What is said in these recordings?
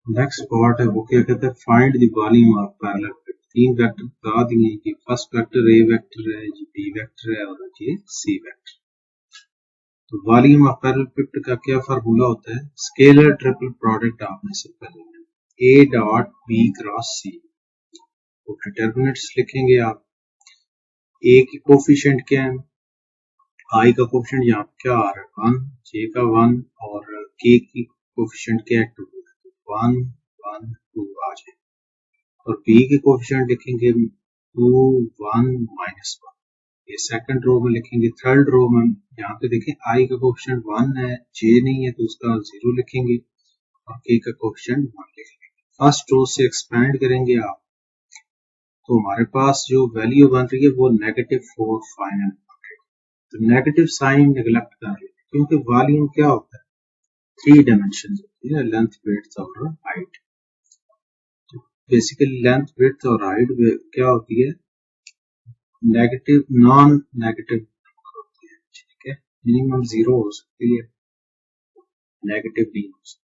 Next part है वो क्या कहते हैं, find the volume of parallelepiped. तीन वेक्टर बता दिए कि फर्स्ट वेक्टर ए वेक्टर है, ये बी वेक्टर है और ये सी वेक्टर। तो वॉल्यूम ऑफ पैरेलल पिट का क्या फार्मूला होता है, स्केलर ट्रिपल प्रोडक्ट आपने से पहले ए डॉट बी क्रॉस सी। तो डिटर्मिनेंट्स लिखेंगे आप, ए की कोफिशिएंट क्या है, आई का कोफिशिएंट यहाँ पे क्या आ रहा है 1, जे का 1 और के की कोफिशिएंट क्या है 2, 1 1 2 आ जाए। और बी के कोफिशिएंट लिखेंगे 2 1 -1, ये सेकंड रो में लिखेंगे। थर्ड रो में यहाँ पे देखें आई का कोफिशिएंट 1 है, जे नहीं है तो उसका 0 लिखेंगे और के का कोफिशिएंट 1 लिखेंगे। फर्स्ट रो से एक्सपेंड करेंगे आप तो हमारे पास जो वैल्यू बन रही है वो -4 फाइनल। तो नेगेटिव साइन नेग्लेक्ट कर रहे हैं क्योंकि वॉल्यूम क्या होता है, 3 डायमेंशन होती है, लेंथ विड्थ और हाइट। तो बेसिकली लेंथ विड्थ और हाइट क्या होती है, नेगेटिव नॉन नेगेटिव होती है, ठीक है। मिनिमम 0 हो सकती है, नेगेटिव नहीं हो सकती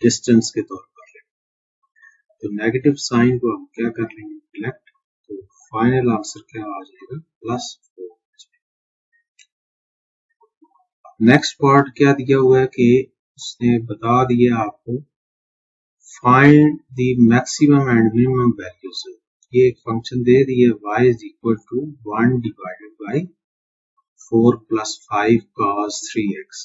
डिस्टेंस के तौर पर। तो नेगेटिव साइन को हम क्या कर लेंगे, नेग्लेक्ट। तो फाइनल आंसर क्या आ जाएगा +4। नेक्स्ट पार्ट क्या दिया हुआ है कि उसने बता दिया आपको find the maximum and minimum values. ये एक फंक्शन दे दी है y is equal to 1 divided by 4 + 5 cos 3x।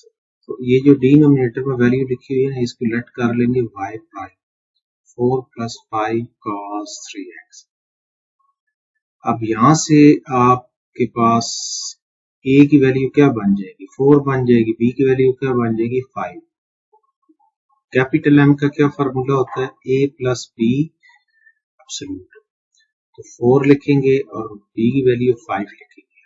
तो ये जो डिनोमिनेटर में वैल्यू लिखी हुई है ना, इसको लेट कर लेंगे y प्राइम 4 + 5 cos 3x। अब यहां से आपके पास a की वैल्यू क्या बन जाएगी, 4 बन जाएगी, b की वैल्यू क्या बन जाएगी 5। कैपिटल M का क्या फार्मूला होता है, a + b एब्सोल्यूट। तो 4 लिखेंगे और b की वैल्यू 5 लिखेंगे।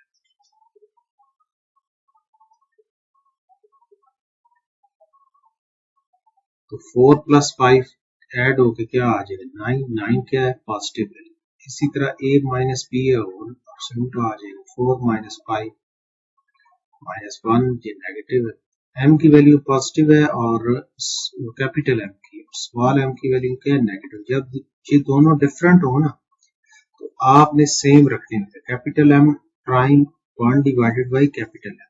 तो 4 + 5 ऐड होके क्या आ जाएगा 9, 9 क्या है पॉजिटिव वैल्यू। इसी तरह a - b है और एब्सोल्यूट आ जाएगा 4 - 5 -1, ये नेगेटिव है। m की वैल्यू पॉजिटिव है और कैपिटल M की, स्मॉल m की वैल्यू क्या है नेगेटिव। जब ये दोनों डिफरेंट हो ना तो आपने सेम रखने होते, capital M prime 1 divided by capital M।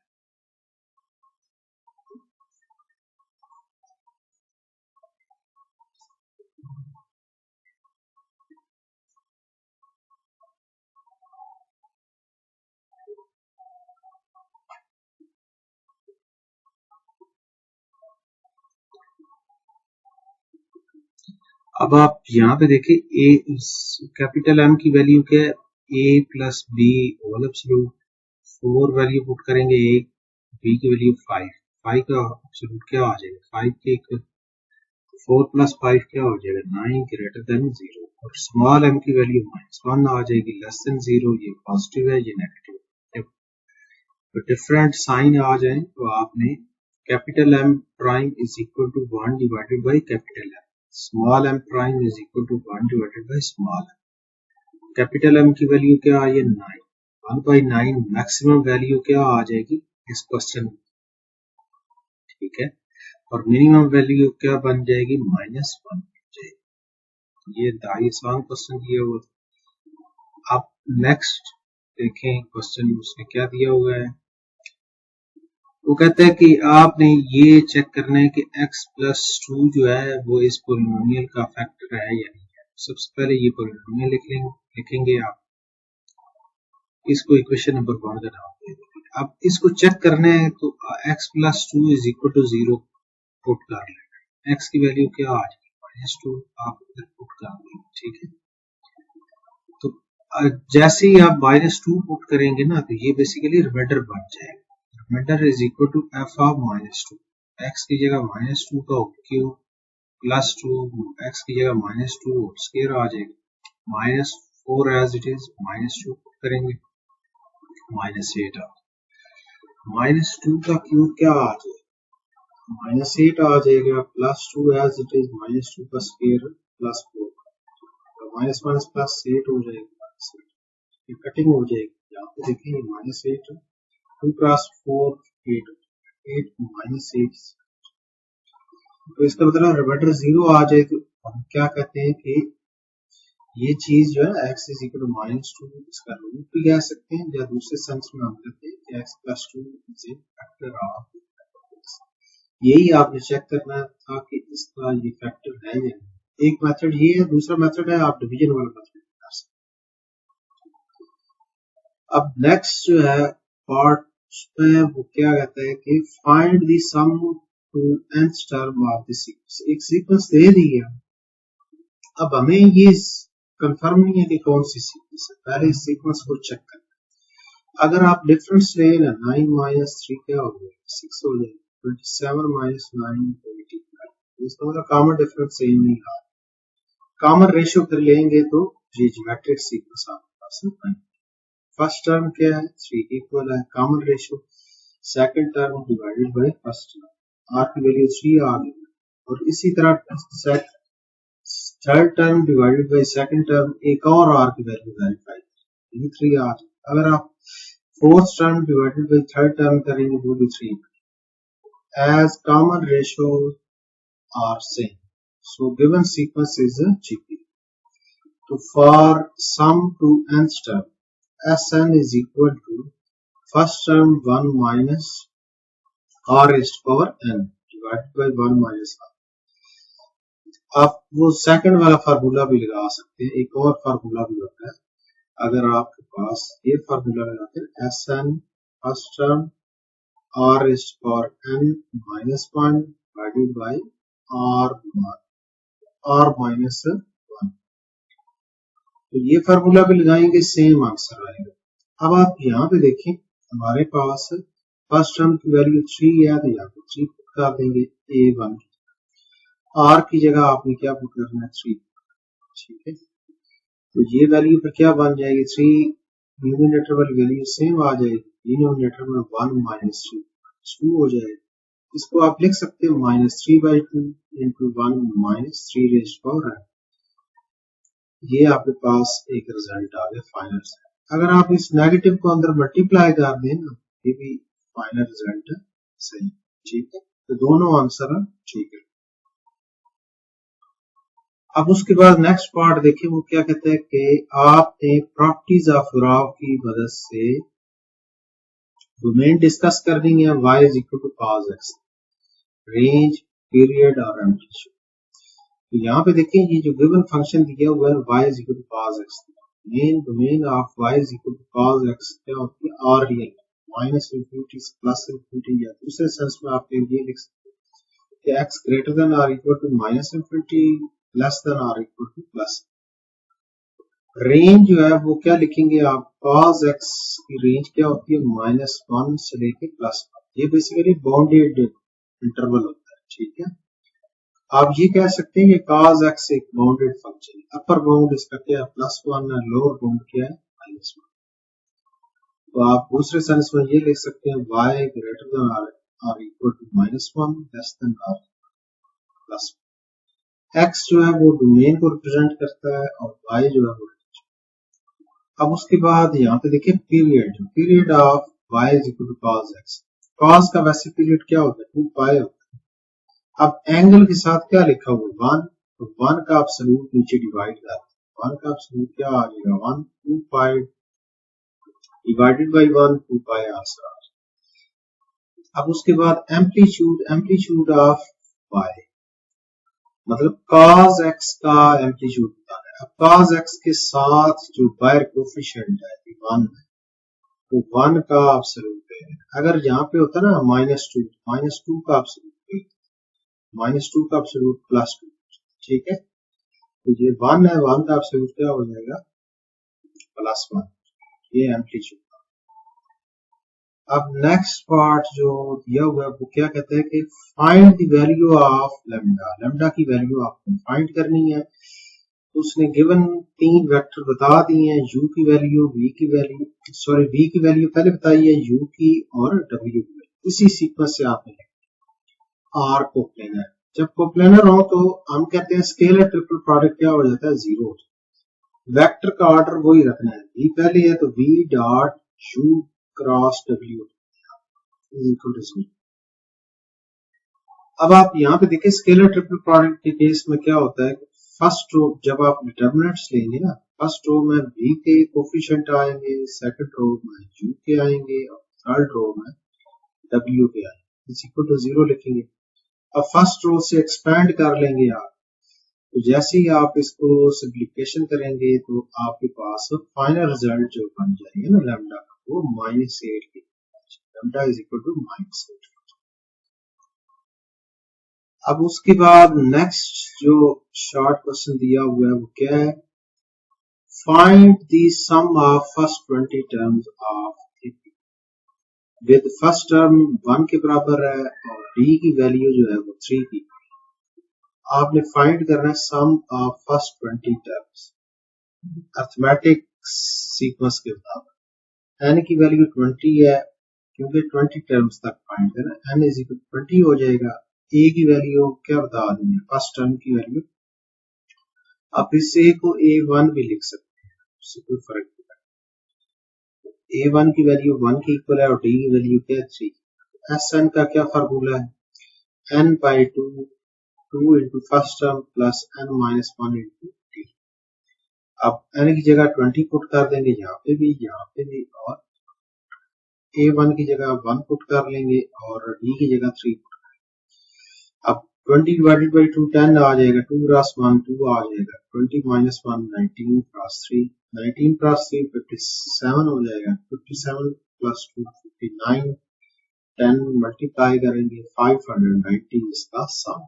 अब आप यहाँ पे देखिए ए कैपिटल M की वैल्यू क्या है, a + b whole absolute. 4 value put करेंगे a, b की वैल्यू 5, 5 का एब्सोल्यूट क्या आ जाएगा 5 के इक्वल। 4 + 5 क्या हो जाएगा 9 ग्रेटर देन 0। और स्मॉल m की वैल्यू -1 आ जाएगी, लेस देन 0, ये पॉजिटिव है ये नेगेटिव। जब डिफरेंट साइन आ जाए तो आपने capital M prime is equal to 1 divided by capital M, small m prime is equal to 1 divided by small m। Capital M की वैल्यू क्या आई है 9, 1/9 मैक्सिमम वैल्यू क्या आ जाएगी इस क्वेश्चन में, ठीक है। और मिनिमम वैल्यू क्या बन जाएगी -1 बन जाएगी। ये आसान क्वेश्चन दिया हुआ था। अब नेक्स्ट देखें क्वेश्चन उसने क्या दिया हुआ है। वो कहता है कि आपने ये चेक करना है कि x + 2 जो है वो इस पोलिनोमियल का फैक्टर है या नहीं है। सबसे पहले ये पोलिनोमियल लिखेंगे आप, इसको इक्वेशन नंबर 1 का नाम दे देंगे। अब इसको चेक करना है तो x + 2 is equal to 0 put कर लेना। x की वैल्यू क्या आ जाएगी -2, आप इधर पुट कर देंगे, ठीक है। तो जैसे ही आप -2 पुट करेंगे ना तो ये बेसिकली रिमाइंडर बन जाएगा। Remainder is equal to f of -2, x की जगह -2 का क्यूब +2, x की जगह -2 स्क्वायर आ जाएगा, -4 एज इट इज, -2 पुट करेंगे -8 आ, -2 का क्यूब क्या आ जाएगा -8 आ जाएगा, +2 एज इट इज, -2 का स्क्वायर +4, तो -8 हो जाएगा, ये कटिंग हो जाएगी। यहाँ पे देखिए -8 2 × 4 8, 8 -8 तो इसका मतलब रिमाइंडर 0 आ जाए तो हम क्या कहते हैं कि ये चीज जो है x इज इक्वल टू -2 इसका रूट भी कह सकते हैं, या दूसरे सेंस में हम कहते हैं कि x plus 2 is a factor of x। यही आपने चेक करना था कि इसका ये फैक्टर है या नहीं। एक मेथड ये है, दूसरा मेथड है आप डिवीजन वाला मेथड कर सकते हैं। अब नेक्स्ट जो है पार्ट में वो क्या कहता है कि find the sum to nth term of the sequence. एक सीक्वेंस दे दी है, अब हमें ये कंफर्म नहीं है कि कौन सी सीक्वेंस है, पहले इस सीक्वेंस को चेक करें। अगर आप डिफरेंस ले ना 9 माइनस 3 क्या हो गया 6 हो जाएगा, 27 माइनस 9 25, इसका मतलब कॉमन डिफरेंस सेम नहीं आ रहा। कॉमन रेशियो फिर लेंगे तो ये ज्योमेट्रिक सीक्वेंस आपके पास है। फर्स्ट टर्म क्या है 3 इक्वल है, common ratio second term divided by first term, r की वैल्यू 3 आ गई, और इसी तरह third term divided by second term एक और r की वैल्यू वेरीफाई, ये 3r। अगर आप fourth term divided by third term करेंगे वो भी 3, as common ratios are same, so given sequence is a GP. So for sum to nth term, Sn is equal to first term 1 minus r raised to power n divided by 1 minus r। आप वो second वाला formula भी लगा सकते हैं, एक और formula भी होता है, अगर आपके पास ये फार्मूला लगाते हैं Sn first term r raised to power n minus 1 divided by r minus 1, तो ये फार्मूला भी लगाएंगे सेम आंसर आएगा। अब आप यहाँ पे देखें हमारे पास फर्स्ट टर्म की वैल्यू 3 है, तो यहाँ पे 3 पुट कर देंगे a1, r की जगह आपने क्या पुट करना है 3, ठीक है। तो ये वैल्यू पर क्या बन जाएगी 3, न्यूमरेटर वाली वैल्यू सेम आ जाएगी, डिनोमिनेटर में 1 माइनस 2 हो जाएगा। इसको आप लिख सकते हो -3/2 into 1 minus 3 raised power n। ये आपके पास एक रिजल्ट आ गया फाइनल रिजल्ट। अगर आप इस नेगेटिव को अंदर मल्टीप्लाई कर दें ना, ये भी फाइनल रिजल्ट सही, ठीक है। तो दोनों आंसर ठीक है। अब उसके बाद नेक्स्ट पार्ट देखिए, वो क्या कहते हैं कि आपने प्रॉपर्टीज ऑफ ग्राफ की मदद से डोमेन डिस्कस करनी है, y is equal to cos x, range, period और एम्पलीट्यूड। तो यहाँ पे देखिए ये जो गिवन फंक्शन दिया हुआ है y is equal to cos x, main domain of y is equal to cos x क्या होती है, आर रियल माइनस इंफिनिटी से प्लस इंफिनिटी, या दूसरे सेंस में आप ये लिख सकते हैं कि x greater than or equal to minus infinity, less than or equal to plus. Range जो है वो क्या लिखेंगे आप, cos x की रेंज क्या होती है -1 से लेके +1, ये बेसिकली बाउंडेड इंटरवल होता है, ठीक है। आप ये कह सकते हैं कि cos x एक बाउंडेड फंक्शन है, अपर बाउंड इसका क्या है +1 है, लोअर बाउंड क्या है -1। तो आप दूसरे सेंस में ये लिख सकते हैं y greater than or equal to -1 less than or +1। x जो है वो डोमेन को रिप्रेजेंट करता है और y जो है वो। अब उसके बाद यहाँ पे देखिए period of y is equal to cos x। cos का वैसे पीरियड क्या होता है 2 पाई होता है। अब एंगल के साथ क्या लिखा हुआ 1, तो 1 का एब्सोल्यूट नीचे डिवाइड कर, 1 का एब्सोल्यूट क्या आ जाएगा 1, 2 पाई डिवाइडेड बाय 1, 2 पाई आंसर। अब उसके बाद एम्पलीट्यूड ऑफ y, मतलब cos x का एम्पलीट्यूड बताना है। अब cos x के साथ जो बायर कोफिशिएंट है 1 है, तो 1 का एब्सोल्यूट है। अगर यहाँ पे होता ना -2 का एब्सोल्यूट, -2 का एब्सोल्यूट +2, ठीक है। तो ये 1 है, 1 का एब्सोल्यूट क्या हो जाएगा +1, ये एम्पलीट्यूड। अब नेक्स्ट पार्ट जो दिया हुआ है वो क्या कहता है कि find the value of lambda की वैल्यू आपको फाइंड करनी है। तो उसने गिवन 3 वेक्टर बता दिए हैं, u की वैल्यू, v की वैल्यू पहले बताई है, u की और w की वैल्यू। इसी सीक्वेंस से आपने r को प्लेनर, जब को प्लेनर हो तो हम कहते हैं स्केलर ट्रिपल प्रोडक्ट क्या हो जाता है 0 हो जाता है। वेक्टर का ऑर्डर वही रखना है, v पहले है तो v dot u cross w equal to 0। अब आप यहाँ पे देखिए स्केलर ट्रिपल प्रोडक्ट के केस में क्या होता है, फर्स्ट रो जब आप डिटर्मिनेंट्स लेंगे ना, फर्स्ट रो में v के कोफिशिएंट आएंगे, सेकंड रो में u के आएंगे और थर्ड रो में w के आएंगे, इज इक्वल टू 0 लिखेंगे। अब फर्स्ट रो से एक्सपैंड कर लेंगे आप, तो जैसे ही आप इसको सिंप्लीफिकेशन करेंगे तो आपके पास फाइनल रिजल्ट जो बन जाएगा ना लैम्डा का, वो -8 लैम्डा इज इक्वल टू -8। अब उसके बाद नेक्स्ट जो शॉर्ट क्वेश्चन दिया हुआ है वो क्या है, find the sum of first 20 terms of with first term 1 के बराबर है और डी की वैल्यू जो है वो 3 की। आपने फाइंड करना है sum of first 20 terms arithmetic sequence के मुताबिक। एन की वैल्यू 20 है, क्योंकि 20 टर्म्स तक फाइंड करना, एन इज इक्वल 20 हो जाएगा। ए की वैल्यू क्या बता देंगे, फर्स्ट टर्म की वैल्यू। आप इस ए को A1 भी लिख सकते हैं, उससे कोई फर्क नहीं पड़ता। A1 की वैल्यू 1 के इक्वल है और डी की वैल्यू क्या है 3। एस एन का क्या फार्मूला है, n by 2 into first term plus n-1 into D. अब n की जगह 20 पुट कर देंगे यहाँ पे भी, और A1 की जगह 1 पुट कर लेंगे और D की जगह 3 पुट कर लेंगे। अब 20 डिवाइडेड बाई 2 10 आ जाएगा, 2 क्रॉस 1 2 आ जाएगा, 20 माइनस 1 19 क्रॉस 3 19 क्रॉस 3 57 हो जाएगा, 57 प्लस 2 59, 10 मल्टीप्लाई करेंगे 590 इसका सम।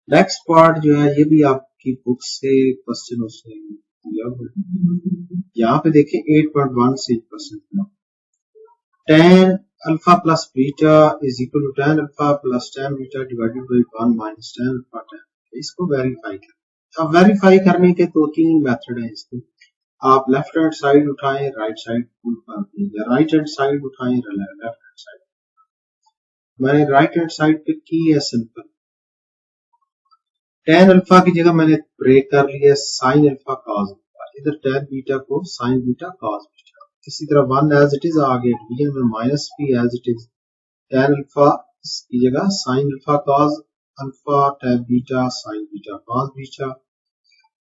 नेक्स्ट पार्ट जो है ये भी आपकी बुक से क्वेश्चन से दिया हुआ है। यहाँ पे देखें 8.1 से question, tan alpha plus beta is equal to tan alpha plus tan beta divided by 1 minus tan alpha tan। इसको वेरीफाई करें। अब वेरीफाई करने के 2-3 मेथड है इसके। आप लेफ्ट हैंड साइड उठाएं, राइट साइड या राइट हैंड साइड उठाएं, लेफ्ट हैंड साइड। मैंने राइट हैंड साइड पे की है सिंपल, tan अल्फा की जगह मैंने ब्रेक कर लिया sin अल्फा cos अल्फा, इधर tan बीटा को sin बीटा cos बीटा। इसी तरह 1 एज इट इज आ गया, डिवीजन में माइनस भी as it is, tan alpha की जगह sin alpha cos alpha, tan beta sin beta cos beta.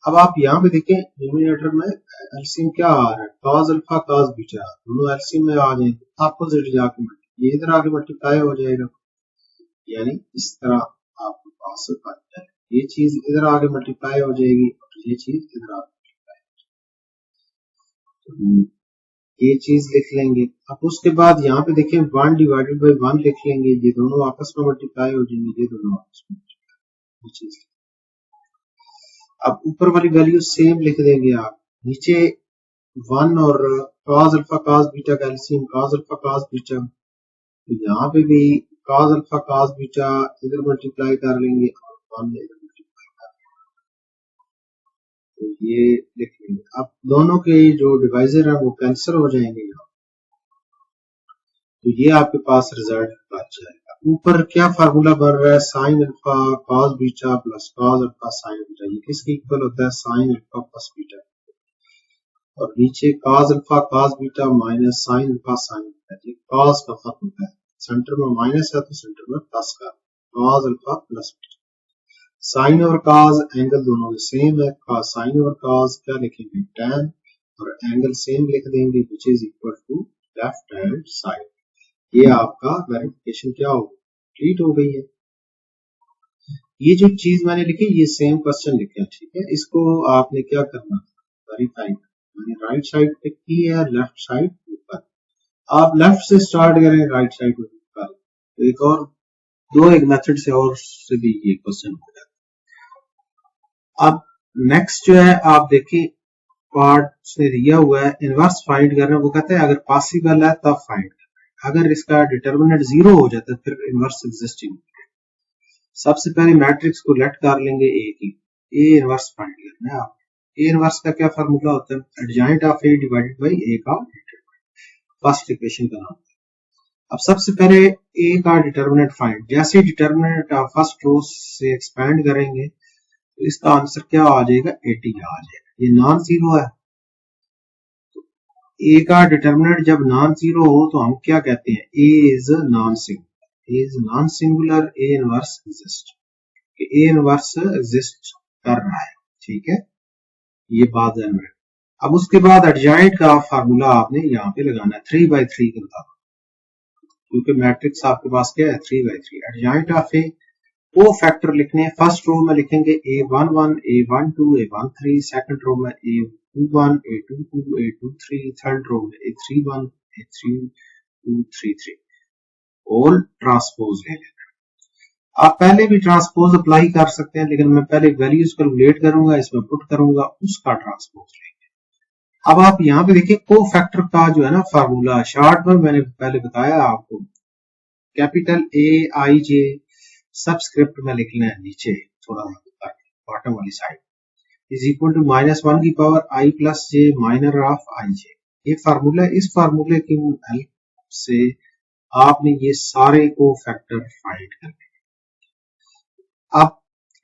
अब आप यहाँ पे देखें न्यूमरेटर में एलसीएम क्या आ रहा है, cos अल्फा cos बीटा, दोनों एलसीएम में आ जाए, अपोजिट जाके ये इधर आके मल्टीप्लाई हो जाएगा, यानी इस तरह आपके पास बन जाएगा। ये चीज इधर आगे मल्टीप्लाई हो जाएगी और ये चीज इधर आगे मल्टीप्लाई हो जाएगी, तो ये चीज लिख लेंगे। अब उसके बाद यहाँ पे देखें 1 डिवाइडेड बाई 1 लिख लेंगे, ये दोनों आपस में मल्टीप्लाई हो जाएंगे, ये दोनों आपस में ये चीज। अब ऊपर वाली वैल्यू सेम लिख देंगे आप, नीचे 1 और cos अल्फा cos बीटा का LCM cos alpha cos beta, तो यहाँ पे भी cos अल्फा cos बीटा इधर मल्टीप्लाई कर लेंगे और 1 इधर तो ये लिख लेंगे। अब दोनों के जो डिवाइजर है वो कैंसिल हो जाएंगे यहाँ, तो ये आपके पास रिजल्ट बच जाएगा। ऊपर क्या फार्मूला बन रहा है, sign alpha cos beta plus cos alpha sine beta, ये किसके इक्वल होता है, साइन अल्फा प्लस बीटा, और नीचे cos alpha cos beta minus sine alpha sine beta, ये कॉस का फर्क होता है, सेंटर में माइनस है तो सेंटर में प्लस का, cos alpha plus beta. Sine और कॉस एंगल दोनों सेम है, साइन और कॉस क्या लिखेंगे tan, और एंगल सेम लिख देंगे which is equal to left hand side. ये आपका वेरिफिकेशन क्या हो कंप्लीट हो गई है। ये जो चीज मैंने लिखी ये सेम क्वेश्चन लिखे है, ठीक है। इसको आपने क्या करना वेरीफाई, मैंने राइट साइड पे की है, लेफ्ट साइड ऊपर, आप लेफ्ट से स्टार्ट करें राइट साइड ऊपर, तो एक और एक मेथड से और से भी ये क्वेश्चन हो जाता है। अब नेक्स्ट जो है आप देखिए पार्ट से दिया हुआ है इनवर्स फाइंड करना, वो कहता है अगर पॉसिबल है तब फाइंड करना, अगर इसका डिटर्मिनेंट 0 हो जाता है फिर इनवर्स एग्जिस्टिंग। सबसे पहले मैट्रिक्स को लेट कर लेंगे ए की, ए इनवर्स फाइंड करना है आप। ए इनवर्स का क्या फार्मूला होता है, adjoint of A divided by A का फर्स्ट इक्वेशन का नाम। अब सबसे पहले ए का डिटर्मिनेंट फाइंड, जैसे डिटर्मिनेंट ऑफ फर्स्ट रो से एक्सपैंड करेंगे तो इसका आंसर क्या आ जाएगा, 80 आ जाएगा। ये नॉन जीरो है, तो ए का डिटर्मिनेंट जब नॉन जीरो हो तो हम क्या कहते हैं, A is non single. Is non singular A inverse exist, A inverse exist कर रहा है, ठीक है, ये बात ध्यान में। अब उसके बाद एडजॉइंट का फार्मूला आपने यहाँ पे लगाना है 3/3 के मुताबिक, क्योंकि मैट्रिक्स आपके पास क्या है 3/3। एडजॉइंट ऑफ ए को फैक्टर लिखने, फर्स्ट रो में लिखेंगे A11 A12 A13, second row में A21 A22 A23, third row में A31 A32 A33, all transpose ले लेना। आप पहले भी ट्रांसपोज अप्लाई कर सकते हैं, लेकिन मैं पहले वैल्यूज कैलकुलेट करूंगा, इसमें पुट करूंगा, उसका ट्रांसपोज लेंगे। अब आप यहाँ पे देखिए को फैक्टर का जो है ना फार्मूला, शॉर्ट में मैंने पहले बताया आपको, capital A I J subscript में लिखना है नीचे थोड़ा बॉटम वाली साइड, इज इक्वल टू -1 की power I plus J minor of I J। ये फार्मूला, इस फार्मूले की हेल्प से आपने ये सारे को फैक्टर फाइंड करने। अब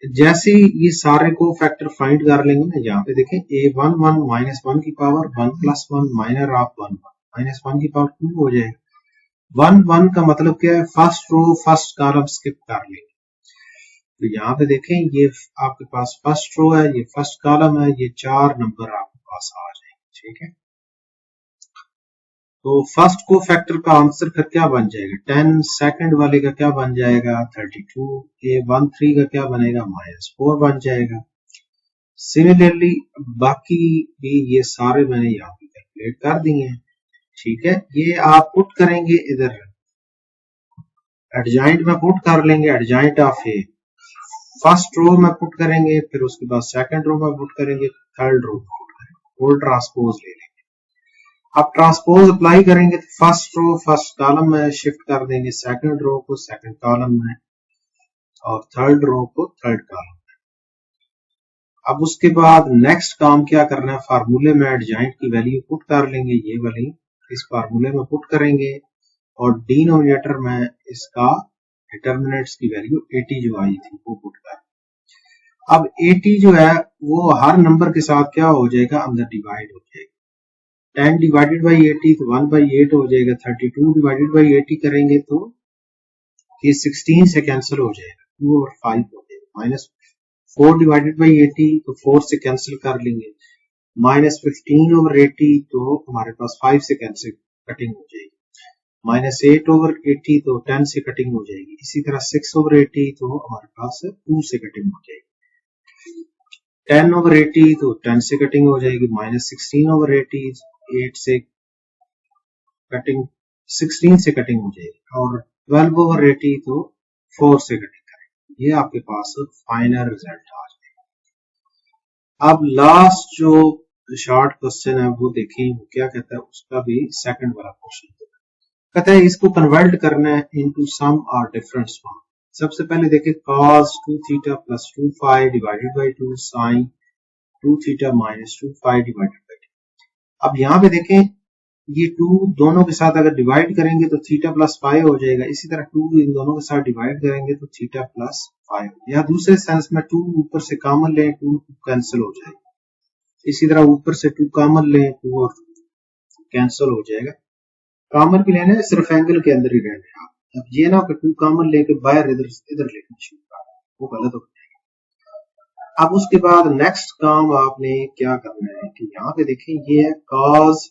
जैसे ये सारे को फैक्टर फाइंड कर लेंगे ना, यहाँ पे देखें A11 -1 की पावर 1 + 1 माइनर ऑफ 1 -1 की पावर 2 हो जाएगा। 1 1 का मतलब क्या है, first row first column skip कर लेंगे। तो यहाँ पे देखें ये आपके पास फर्स्ट रो है, ये फर्स्ट कॉलम है, ये 4 नंबर आपके पास आ जाएंगे, ठीक है। तो फर्स्ट को फैक्टर का आंसर फिर क्या बन जाएगा 10, सेकंड वाले का क्या बन जाएगा 32, A13 का क्या बनेगा -4 बन जाएगा। सिमिलरली बाकी भी ये सारे मैंने यहाँ पे कैलकुलेट कर दिए हैं, ठीक है। ये आप पुट करेंगे इधर एडजॉइंट में पुट कर लेंगे, adjoint of A first row में पुट करेंगे, फिर उसके बाद सेकंड रो में पुट करेंगे, थर्ड रो में पुट करेंगे, और ट्रांसपोज ले लेंगे। अब ट्रांसपोज अप्लाई करेंगे तो फर्स्ट रो फर्स्ट कॉलम में शिफ्ट कर देंगे, सेकंड रो को सेकंड कॉलम में, और थर्ड रो को थर्ड कॉलम में। अब उसके बाद नेक्स्ट काम क्या करना है, फार्मूले में एडजॉइंट की वैल्यू पुट कर लेंगे, ये वाली इस फार्मूले में पुट करेंगे, और डिनोमिनेटर में इसका डिटर्मिनेंट्स की वैल्यू 80 जो आई थी वो पुट कर। अब 80 जो है वो हर नंबर के साथ क्या हो जाएगा, अंदर डिवाइड हो जाएगा। 10 डिवाइडेड बाई 80 तो 1/8 हो जाएगा, 32 डिवाइडेड बाई 80 करेंगे तो ये 16 से कैंसिल हो जाएगा, 2/5 हो जाएगा। -4 डिवाइडेड बाई 80 तो 4 से कैंसिल कर लेंगे, -15/80 तो हमारे पास 5 से कैंसिल कटिंग हो जाएगी, -8/80 तो 10 से कटिंग हो जाएगी, इसी तरह 6/80 तो हमारे पास 2 से कटिंग हो जाएगी, 10/80 तो 10 से कटिंग हो जाएगी, -16/80 8 से कटिंग 16 से कटिंग हो जाएगी, और 12/80 तो 4 से कटिंग करेंगे। ये आपके पास फाइनल रिजल्ट आ जाएगा। अब लास्ट जो शॉर्ट क्वेश्चन है वो देखें, वो क्या कहता है, उसका भी सेकंड वाला क्वेश्चन कहता है इसको कन्वर्ट करना है इनटू सम और डिफरेंस फॉर्म। सबसे पहले देखें cos 2θ + 2φ divided by 2 sin 2θ - 2φ divided by 2। अब यहाँ पे देखें ये 2 दोनों के साथ अगर डिवाइड करेंगे तो थीटा प्लस फाइव हो जाएगा, इसी तरह 2 इन दोनों के साथ डिवाइड करेंगे तो थीटा प्लस 5, या दूसरे सेंस में 2 ऊपर से कॉमन लें, 2 कैंसिल हो जाएगा, इसी तरह ऊपर से 2 कॉमन लें, 2 और कैंसिल हो जाएगा। कॉमन भी लेना है, सिर्फ एंगल के अंदर ही रहना है। अब ये ना कि 2 कॉमन लेके बाहर इधर लेना शुरू कर, वो गलत हो जाएगा। अब उसके बाद नेक्स्ट काम आपने क्या करना है कि यहाँ पे देखें ये है cos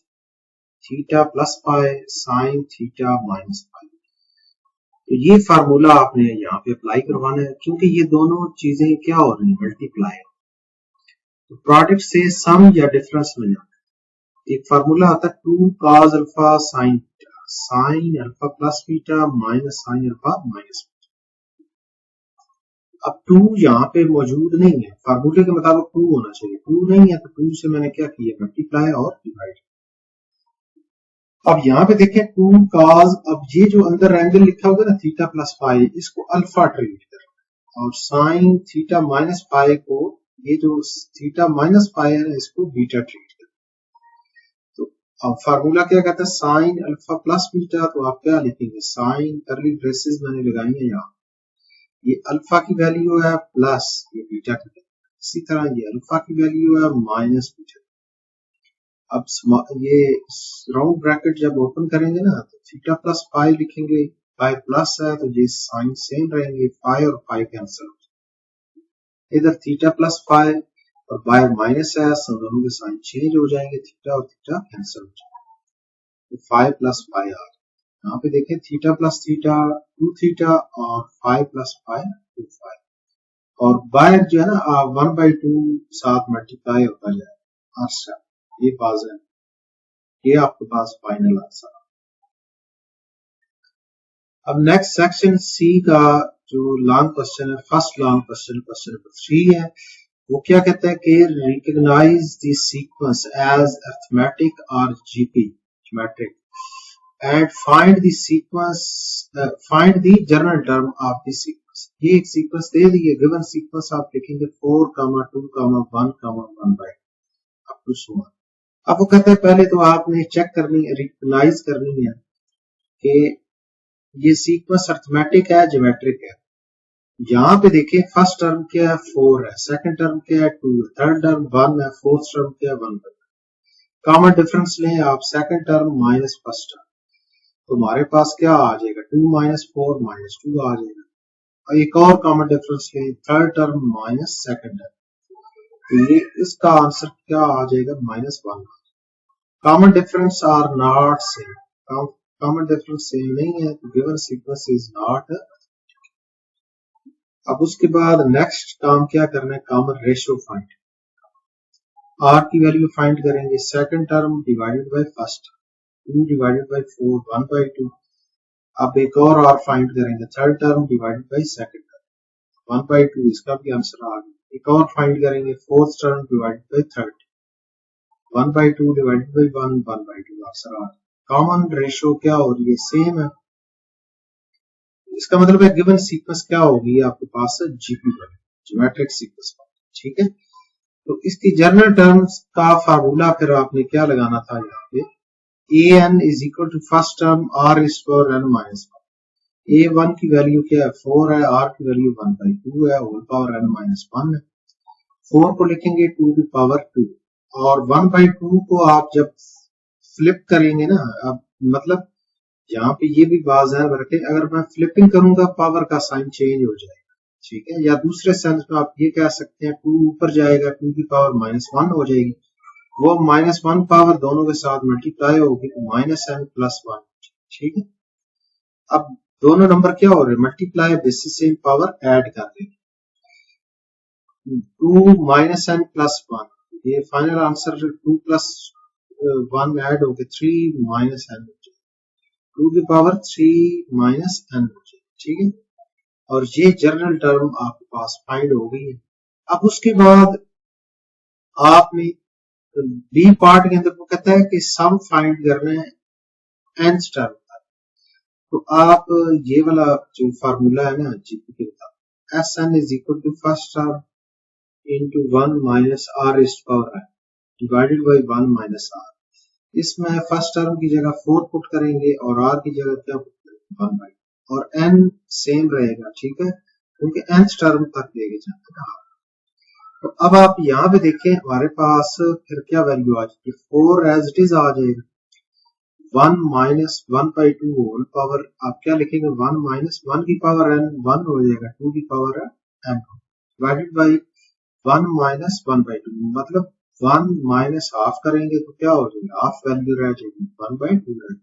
theta plus pi sine theta minus pi, तो ये फार्मूला आपने यहाँ पे अप्लाई करवाना है, क्योंकि ये दोनों चीजें क्या हो रही है मल्टीप्लाई, तो प्रोडक्ट से सम या डिफरेंस में जाता है। एक फार्मूला आता है 2 cos alpha sign alpha plus beta minus sine alpha minus beta. अब 2 यहाँ पे मौजूद नहीं है, फार्मूले के मुताबिक 2 होना चाहिए, 2 नहीं है तो 2 से मैंने क्या किया मल्टीप्लाई और डिवाइड। अब यहाँ पे देखें 2 cos, अब ये जो अंदर एंगल लिखा होगा ना थीटा प्लस पाई, इसको अल्फा ट्रीट करें, और साइन थीटा माइनस पाई को, ये जो थीटा माइनस पाई है इसको बीटा ट्रीट करें। तो अब फार्मूला क्या कहता है साइन अल्फा प्लस बीटा, तो आप क्या लिखेंगे साइन करली ब्रेसेस मैंने लगाई है यहाँ, ये अल्फा की वैल्यू है प्लस ये बीटा की वैल्यू, इसी तरह ये अल्फा की वैल्यू है माइनस बीटा। अब ये राउंड ब्रैकेट जब ओपन करेंगे ना तो थीटा प्लस पाई लिखेंगे, फाइव प्लस है तो ये साइन सेम रहेंगे, फाइव और फाइव कैंसिल, इधर थीटा प्लस फाइव और बाय माइनस है तो दोनों के साइन चेंज हो जाएंगे, थीटा और थीटा कैंसिल हो जाएंगे, तो फाइव प्लस फाइव आ, यहाँ पे देखें theta plus theta two theta और five plus five two five, और बाय जो है ना 1/2 साथ मल्टीप्लाई होता जाए। अच्छा ये पास है, ये आपके पास फाइनल आंसर। अब नेक्स्ट सेक्शन सी का जो लॉन्ग क्वेश्चन है, first long question, question number 3 है, वो क्या कहता है कि recognize the sequence as arithmetic और GP geometric and find the sequence, find the general term of the sequence. ये एक सीक्वेंस दे दी है, गिवन सीक्वेंस आप लिखेंगे 4, 2, 1, 1/, अप टू सो ऑन। अब वो कहता है पहले तो आपने चेक करनी, रिकॉग्नाइज करनी है कि ये सीक्वेंस अरिथमेटिक है ज्योमेट्रिक है। यहाँ पे देखिए फर्स्ट टर्म क्या है 4 है, सेकंड टर्म क्या है 2 है, थर्ड टर्म 1 है, फोर्थ टर्म क्या है 1 है। कॉमन डिफरेंस लें आप, second term minus first term, तो हमारे पास क्या आ जाएगा 2 - 4 -2 आ जाएगा। और एक और कॉमन डिफरेंस लें, third term minus second term, तो ये इसका आंसर क्या आ जाएगा -1। Common difference are not same, common difference same नहीं है तो गिवन सीक्वेंस इज नॉट। अब उसके बाद नेक्स्ट काम क्या करना है, कॉमन रेशियो फाइंड, आर की वैल्यू फाइंड करेंगे, second term divided by first, 2 divided by 4 1/2। अब एक और आर फाइंड करेंगे, third term divided by second term 1/2, इसका भी आंसर आ गया। एक और फाइंड करेंगे, fourth term divided by third, 1/2 divided by 1 1/2 answer आ गया। कॉमन रेशियो क्या हो रही है, सेम है, इसका मतलब है गिवन सीक्वेंस क्या होगी आपके पास जीपी पर, ज्योमेट्रिक सीक्वेंस पर, ठीक है। तो इसकी जनरल टर्म्स का फार्मूला फिर आपने क्या लगाना था, यहाँ पे an is equal to first term r is power n minus 1, a1 की वैल्यू क्या है 4 है, r की वैल्यू 1/2 है, होल पावर n माइनस 1 है, 4 को लिखेंगे 2 की पावर 2, और 1/2 को आप जब फ्लिप करेंगे ना, अब मतलब यहाँ पे ये भी बात है रखें, अगर मैं फ्लिपिंग करूंगा पावर का साइन चेंज हो जाएगा, ठीक है। या दूसरे सेंस में आप ये कह सकते हैं 2 ऊपर जाएगा, 2 की पावर -1 हो जाएगी, वो -1 पावर दोनों के साथ मल्टीप्लाई होगी तो -n+1, ठीक है। अब दोनों नंबर क्या हो रहे हैं, मल्टीप्लाई बेसिस से पावर ऐड कर देंगे, 2 -n+1, ये फाइनल आंसर 2 + 1 ऐड हो गए 3 -n, 2 की पावर 3 -n, ठीक है। और ये जनरल टर्म आपके पास फाइंड हो गई है। अब उसके बाद आपने बी पार्ट के अंदर वो कहता है कि सम फाइंड करना है nth टर्म का, तो आप ये वाला जो फार्मूला है ना जीपी के मुताबिक, Sn is equal to first term into 1 minus r is power divided by 1 minus r। इसमें फर्स्ट टर्म की जगह 4 पुट करेंगे और r की जगह क्या पुट करेंगे 1/, और n सेम रहेगा, ठीक है, क्योंकि nth टर्म तक लेके जाना है। तो अब आप यहाँ पे देखें हमारे पास फिर क्या वैल्यू आ जाएगी, 4 एज इट इज आ जाएगा, 1 - 1/2 होल पावर, आप क्या लिखेंगे 1 - 1 की पावर n 1 हो जाएगा, 2 की पावर n डिवाइडेड बाई 1 - 1/2, मतलब 1 माइनस हाफ करेंगे तो क्या हो जाएगा, हाफ वैल्यू रह जाएगी 1/2 रह।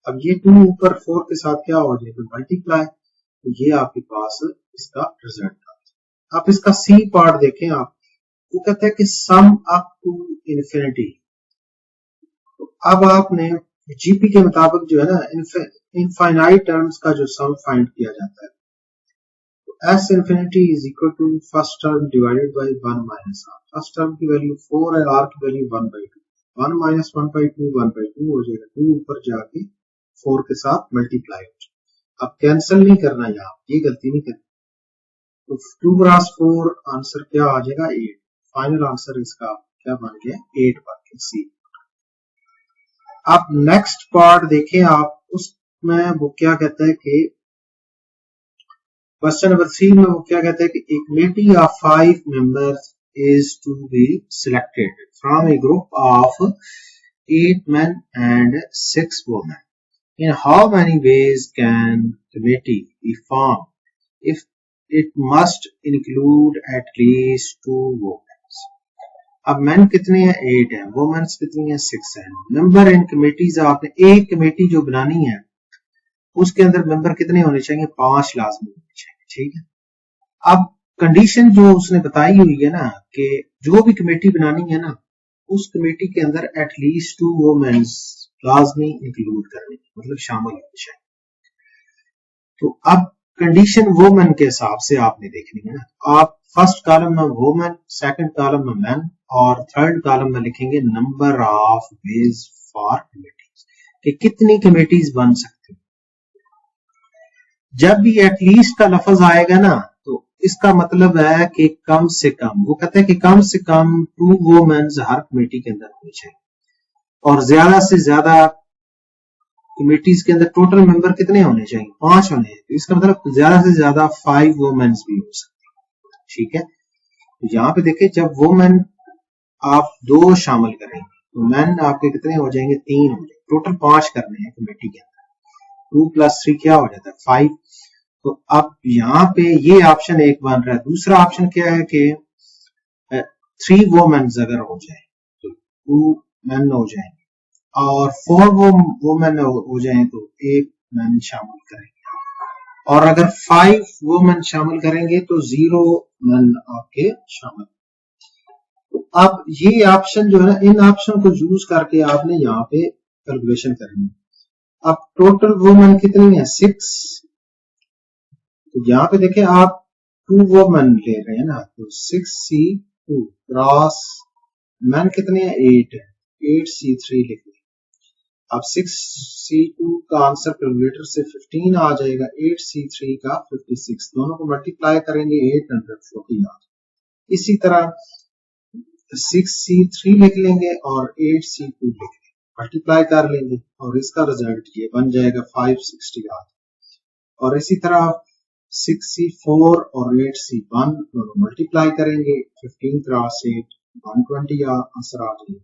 अब ये 2 ऊपर 4 के साथ क्या हो जाएगा मल्टीप्लाई, तो ये आपके पास इसका रिजल्ट आ। आप इसका सी पार्ट देखें, आप वो कहते हैं कि सम अप टू इन्फिनिटी। तो अब आपने जीपी के मुताबिक जो है ना इनफाइनाइट टर्म्स का जो सम फाइंड किया जाता है, S infinity is equal to first term divided by 1 minus r. First term की वैल्यू 4 है, r की वैल्यू 1/2, 1 - 1/2 1/2 हो जाएगा, 2 ऊपर जाके 4 के साथ मल्टीप्लाई हो जाएगा। अब कैंसिल नहीं करना, यहाँ ये गलती नहीं करनी, तो 2 × 4 आंसर क्या आ जाएगा 8, फाइनल आंसर इसका क्या बन गया 8 बन गया सी। अब नेक्स्ट पार्ट देखें आप, उसमें वो क्या कहता है कि क्वेश्चन नंबर 3 में वो क्या कहते हैं कि एक committee of 5 members is to be selected from a group of 8 men and 6 women In how many ways can committee be formed if it must include at least 2 women? अब men कितने हैं 8 हैं, वुमेन्स कितनी हैं 6 हैं। Member in committees आपने एक committee जो बनानी है उसके अंदर मेंबर कितने होने चाहिए 5 लाजमी होने चाहिए, ठीक है। अब कंडीशन जो उसने बताई हुई है ना कि जो भी कमेटी बनानी है ना उस कमेटी के अंदर एटलीस्ट 2 वुमेन्स लाजमी इंक्लूड करनी, मतलब शामिल होनी चाहिए। तो अब कंडीशन वुमेन के हिसाब से आपने देखनी है ना। आप फर्स्ट कॉलम में वुमेन, सेकंड कॉलम में मैन और थर्ड कॉलम में लिखेंगे number of ways for committees, कि कितनी कमेटीज बन सकती। जब भी एटलीस्ट का लफ्ज आएगा ना तो इसका मतलब है कि कम से कम, वो कहते हैं कि कम से कम 2 वुमेन्स हर कमेटी के अंदर होनी चाहिए और ज्यादा से ज्यादा कमेटीज के अंदर टोटल मेंबर कितने होने चाहिए 5 होने हैं। तो इसका मतलब ज्यादा से ज्यादा 5 वुमेन्स भी हो सकती है, ठीक है। तो यहाँ पे देखिए जब वुमेन आप 2 शामिल करेंगे तो मैन आपके कितने हो जाएंगे 3 हो जाएंगे, टोटल 5 करने हैं कमेटी के अंदर। 2 + 3 क्या हो जाता है 5। तो अब यहाँ पे ये ऑप्शन एक बन रहा है। दूसरा ऑप्शन क्या है कि 3 वुमेन्स अगर हो जाए तो 2 मैन हो जाएंगे और 4 वुमेन हो जाए तो 1 मैन शामिल करेंगे और अगर 5 वुमेन शामिल करेंगे तो 0 मैन आपके शामिल। तो अब ये ऑप्शन जो है ना, इन ऑप्शन को यूज करके आपने यहाँ पे कैलकुलेशन करनी है। अब टोटल वुमेन कितनी है 6, तो यहाँ पे देखें आप 2 वुमेन ले रहे हैं ना, तो 6C2 क्रॉस मैन कितने हैं 8 है, 8C3 लिख लें। अब 6C2 का आंसर कैलकुलेटर से 15 आ जाएगा, 8C3 का 56, दोनों को मल्टीप्लाई करेंगे 840 आ। इसी तरह 6C3 लिख लेंगे और 8C2 लिख लेंगे, मल्टीप्लाई कर लेंगे और इसका रिजल्ट ये बन जाएगा 560 आ। और इसी तरह 6C4 और 8C1 दोनों मल्टीप्लाई करेंगे 15 क्रॉस 8 120 आंसर आ जाएगा।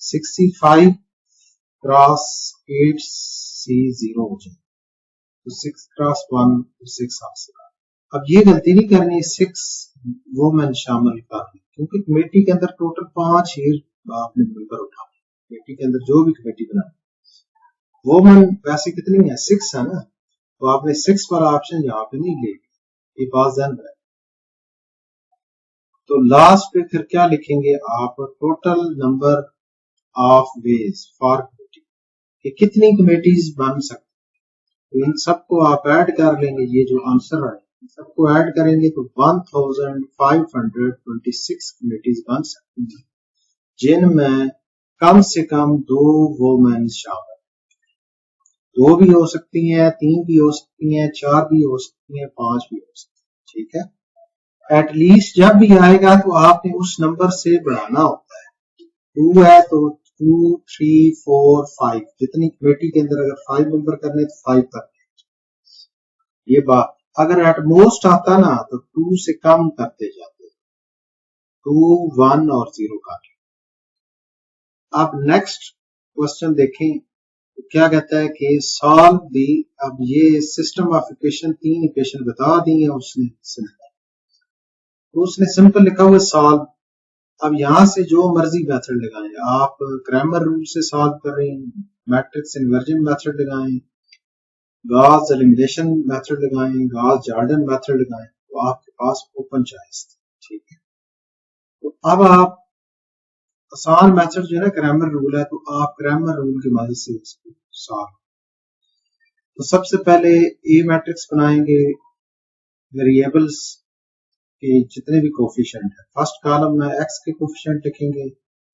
6C5 क्रॉस 8C0 हो जाए तो 6 क्रॉस 1 6 आंसर। अब ये गलती नहीं करनी 6 वुमेन शामिल करनी, क्योंकि कमेटी के अंदर टोटल 5 ही आपने मेंबर उठा, कमेटी के अंदर जो भी कमेटी बनानी वुमेन वैसे कितनी है 6 है ना, तो आपने 6 वाला ऑप्शन यहाँ पे नहीं ले, ये बात ध्यान रखें। तो लास्ट पे फिर क्या लिखेंगे आप total number of ways for committee, कि कितनी कमेटीज बन सकती। तो इन सबको आप ऐड कर लेंगे, ये जो आंसर है सबको ऐड करेंगे तो 1526 कमेटीज बन सकती हैं, जिनमें कम से कम 2 वुमेन शामिल, 2 भी हो सकती हैं, 3 भी हो सकती हैं, 4 भी हो सकती हैं, 5 भी हो सकती हैं, ठीक है। एटलीस्ट जब भी आएगा तो आपने उस नंबर से बढ़ाना होता है। 2 है तो 2 3 4 5, जितनी कमेटी के अंदर अगर 5 मेंबर करने तो 5 करने। ये बात अगर एट मोस्ट आता ना तो 2 से कम करते जाते, 2 1 और 0 काट। अब नेक्स्ट क्वेश्चन देखें तो क्या कहता है कि सॉल्व दी। अब ये सिस्टम ऑफ इक्वेशन 3 इक्वेशन बता दी है उसने, तो उसने सिंपल लिखा हुआ सॉल्व। अब यहां से जो मर्जी मेथड लगाएं, आप क्रैमर रूल से सॉल्व कर रहे हैं, मैट्रिक्स इन्वर्जन मेथड लगाएं, गॉस एलिमिनेशन मेथड लगाएं, गॉस जॉर्डन मेथड लगाएं, तो आपके पास ओपन चॉइस, ठीक है। तो अब आप आसान मेथड जो है ना क्रैमर रूल है, तो आप क्रैमर रूल की मदद से इसको सॉल्व। तो सबसे पहले ए मैट्रिक्स बनाएंगे, वेरिएबल्स के जितने भी कोफिशिएंट है, फर्स्ट कॉलम में एक्स के कोफिशिएंट लिखेंगे,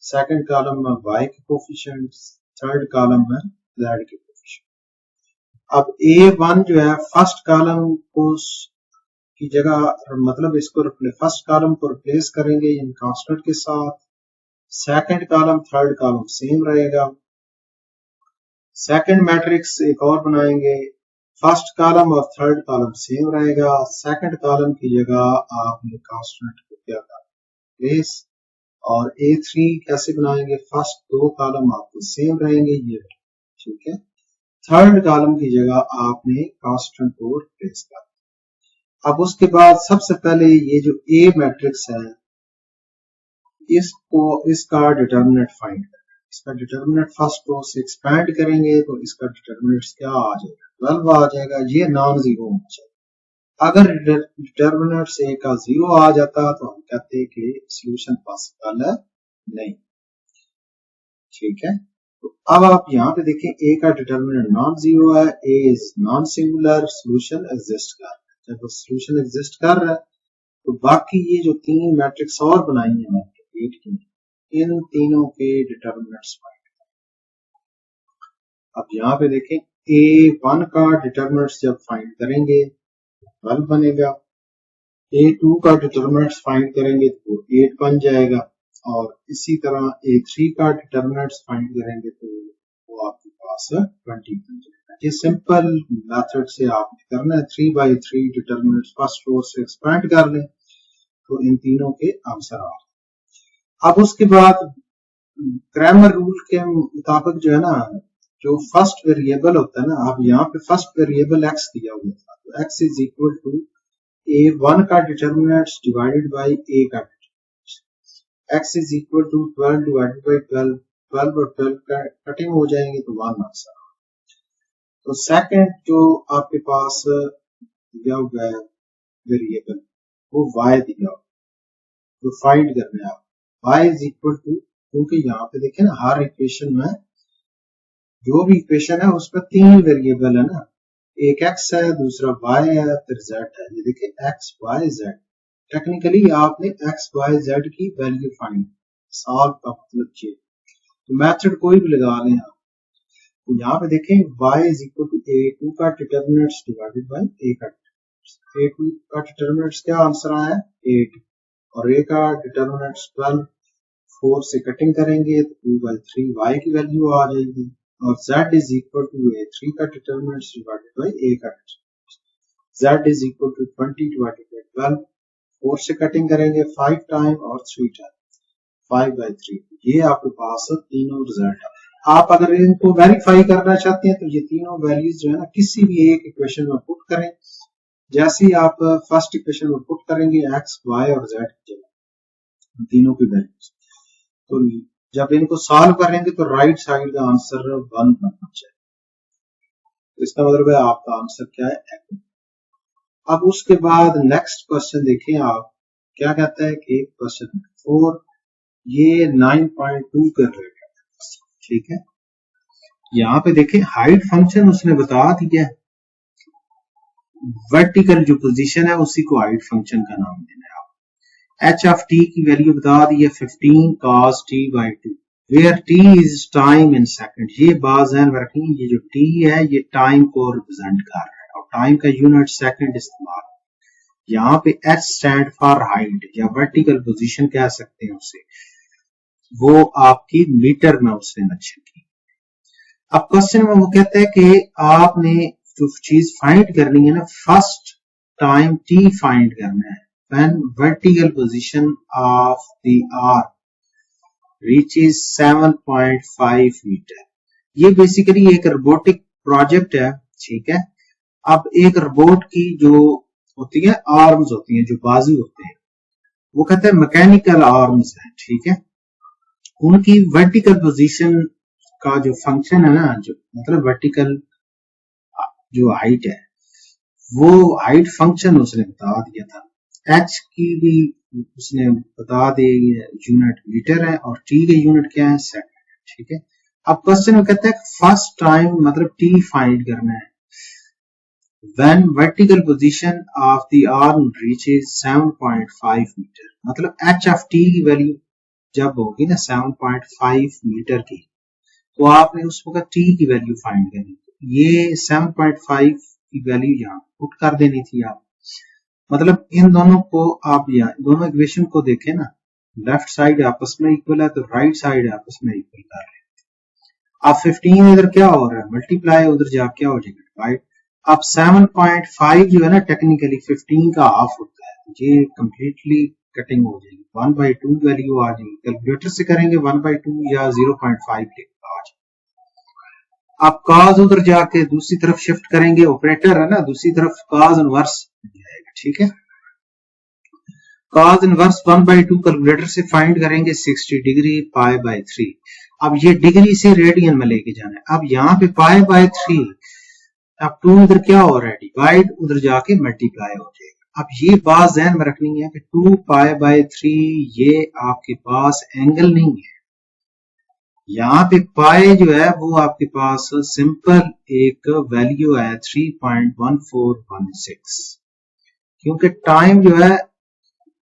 सेकंड कॉलम में वाई के कोफिशिएंट, थर्ड कॉलम में जेड के कोफिशिएंट। अब A1 जो है फर्स्ट कॉलम को की जगह, मतलब इसको फर्स्ट कॉलम को रिप्लेस करेंगे इन कांस्टेंट के साथ, second column third column same रहेगा। सेकंड मैट्रिक्स एक और बनाएंगे, फर्स्ट कॉलम और थर्ड कॉलम सेम रहेगा, सेकंड कॉलम की जगह आपने कांस्टेंट को क्या करना प्लेस। और A3 कैसे बनाएंगे, फर्स्ट 2 कॉलम आपके सेम रहेंगे, ये ठीक है। थर्ड कॉलम की जगह आपने कांस्टेंट को रिप्लेस कर। अब उसके बाद सबसे पहले ये जो ए मैट्रिक्स है इसका डिटर्मिनेंट फाइंड करना। इसका डिटर्मिनेंट फर्स्ट रो से एक्सपैंड करेंगे तो इसका डिटर्मिनेंट क्या आ जाएगा, 12 आ जाएगा। ये नॉन जीरो होना चाहिए। अगर डिटर्मिनेंट ए का जीरो आ जाता तो हम कहते हैं कि सोल्यूशन पॉसिबल है नहीं। ठीक है, तो अब आप यहाँ पे देखें ए का डिटर्मिनेंट नॉन जीरो है, A is non singular, solution exist कर रहा है। जब सोल्यूशन एग्जिस्ट कर रहा है तो बाकी ये जो तीन मैट्रिक्स और बनाई है एट की, इन तीनों के डिटर्मिनेंट्स फाइंड। अब यहाँ पे देखें A1 का डिटर्मिनेंट्स जब फाइंड करेंगे 12 बनेगा, A2 का डिटर्मिनेंट्स फाइंड करेंगे तो 8 बन जाएगा, और इसी तरह A3 का डिटर्मिनेंट्स फाइंड करेंगे तो वो आपके पास 20 बन जाएगा। ये सिंपल मेथड से आपने करना है। 3/3 डिटर्मिनेंट्स फर्स्ट रो से एक्सपैंड कर लें तो इन तीनों के आंसर आ जाए। अब उसके बाद क्रैमर रूल के मुताबिक जो है ना, जो फर्स्ट वेरिएबल होता है ना, अब यहाँ पे फर्स्ट वेरिएबल x दिया हुआ था तो x is equal to A1 का डिटर्मिनेंट्स डिवाइडेड बाय A का determinants. x is equal to 12 divided by 12, 12 और 12 का कटिंग हो जाएंगे तो 1 आंसर। तो सेकंड जो आपके पास दिया हुआ है वेरिएबल वो y दिया हुआ, तो फाइंड करना है आप y इज इक्वल टू, क्योंकि यहाँ पे देखें ना हर इक्वेशन में जो भी इक्वेशन है उसमें तीन वेरिएबल है ना, एक x है, दूसरा y है, फिर z है। ये देखिए x y z, टेक्निकली आपने x y z की वैल्यू फाइंड, सॉल्व का मतलब ये, तो मेथड कोई भी लगा लें आप। तो यहाँ पे देखें y is equal to A2 का डिटर्मिनेंट्स डिवाइडेड बाय A का डिटर्मिनेंट्स। A2 का डिटर्मिनेंट्स क्या आंसर आया 8, और A का डिटर्मिनेंट्स 12, 4 से कटिंग करेंगे तो 2/3 y की वैल्यू आ जाएगी, और z is equal to A3 का डिटर्मिनेंट्स डिवाइडेड बाय A का determinants. z is equal to 20 divided by 12, 4 से कटिंग करेंगे 5 टाइम और 3 टाइम, 5/3। ये आपके पास तीनों रिजल्ट है। आप अगर इनको वेरीफाई करना चाहते हैं तो ये तीनों वैल्यूज जो है ना किसी भी एक इक्वेशन में पुट करें। जैसे ही आप फर्स्ट इक्वेशन में पुट करेंगे x y और z की जगह तीनों की वैल्यूज, तो जब इनको सॉल्व करेंगे तो राइट साइड का आंसर 1 बनना चाहिए। तो इसका मतलब है आपका आंसर क्या है, अब उसके बाद नेक्स्ट क्वेश्चन देखें आप क्या कहता है कि क्वेश्चन 4 ये 9.2 कर रहे हैं। ठीक है, यहाँ पे देखें हाइट फंक्शन उसने बता दिया, वर्टिकल जो पोजीशन है उसी को हाइट फंक्शन का नाम देना है। आप h ऑफ t की वैल्यू बता दी है 15 cos t/2, where t is time in second. ये बात ध्यान में रखेंगे, ये जो t है ये टाइम को रिप्रेजेंट कर रहा है और टाइम का यूनिट सेकंड इस्तेमाल। यहाँ पे h स्टैंड फॉर हाइट या वर्टिकल पोजीशन कह सकते हैं उसे, वो आपकी मीटर में उसने मेंशन की। अब क्वेश्चन में वो कहता है कि आपने जो चीज फाइंड करनी है ना, फर्स्ट टाइम t फाइंड करना है when vertical position of the arc reaches 7.5 metre. ये बेसिकली एक रोबोटिक प्रोजेक्ट है। ठीक है, अब एक रोबोट की जो होती है आर्म्स होती हैं, जो बाजू होते हैं, वो कहते हैं मैकेनिकल आर्म्स है। ठीक है, उनकी वर्टिकल पोजीशन का जो फंक्शन है ना, जो मतलब वर्टिकल जो हाइट है, वो हाइट फंक्शन उसने बता दिया था। h की भी उसने बता दी यूनिट मीटर है और t के यूनिट क्या है सेकंड। ठीक है, अब क्वेश्चन में कहता है फर्स्ट टाइम मतलब t फाइंड करना है when vertical position of the arm reaches 7.5 metre, मतलब h ऑफ t की वैल्यू जब होगी ना 7.5 मीटर की, तो आपने उस वक्त t की वैल्यू फाइंड करनी। ये 7.5 की वैल्यू यहाँ पुट कर देनी थी आप, मतलब इन दोनों को आप यहाँ दोनों इक्वेशन को देखें ना, लेफ्ट साइड आपस में इक्वल है तो राइट साइड आपस में इक्वल कर रहे हैं। अब 15 इधर क्या हो रहा है मल्टीप्लाई, उधर जा क्या हो जाएगा डिवाइड। अब 7.5 जो है ना टेक्निकली 15 का हाफ होता है, ये कंप्लीटली कटिंग हो जाएगी, 1/2 वैल्यू आ जाएगी। कैलकुलेटर से करेंगे 1/2 या 0.5 आ जाएगी। आप कॉज उधर जाके दूसरी तरफ शिफ्ट करेंगे, ऑपरेटर है ना, दूसरी तरफ कॉज इनवर्स जाएगा, ठीक है। कॉज इनवर्स 1/2 कैलकुलेटर से फाइंड करेंगे 60 डिग्री पाई बाय 3। अब ये डिग्री से रेडियन में लेके जाना है। अब यहाँ पे पाई बाय 3, अब 2 इधर क्या हो रहा है, डिवाइड, उधर जाके मल्टीप्लाई हो जाएगा। अब ये बात ध्यान में रखनी है कि 2 पाई बाय 3 ये आपके पास एंगल नहीं है, यहाँ पे पाई जो है वो आपके पास सिंपल एक वैल्यू है 3.1416, क्योंकि टाइम जो है,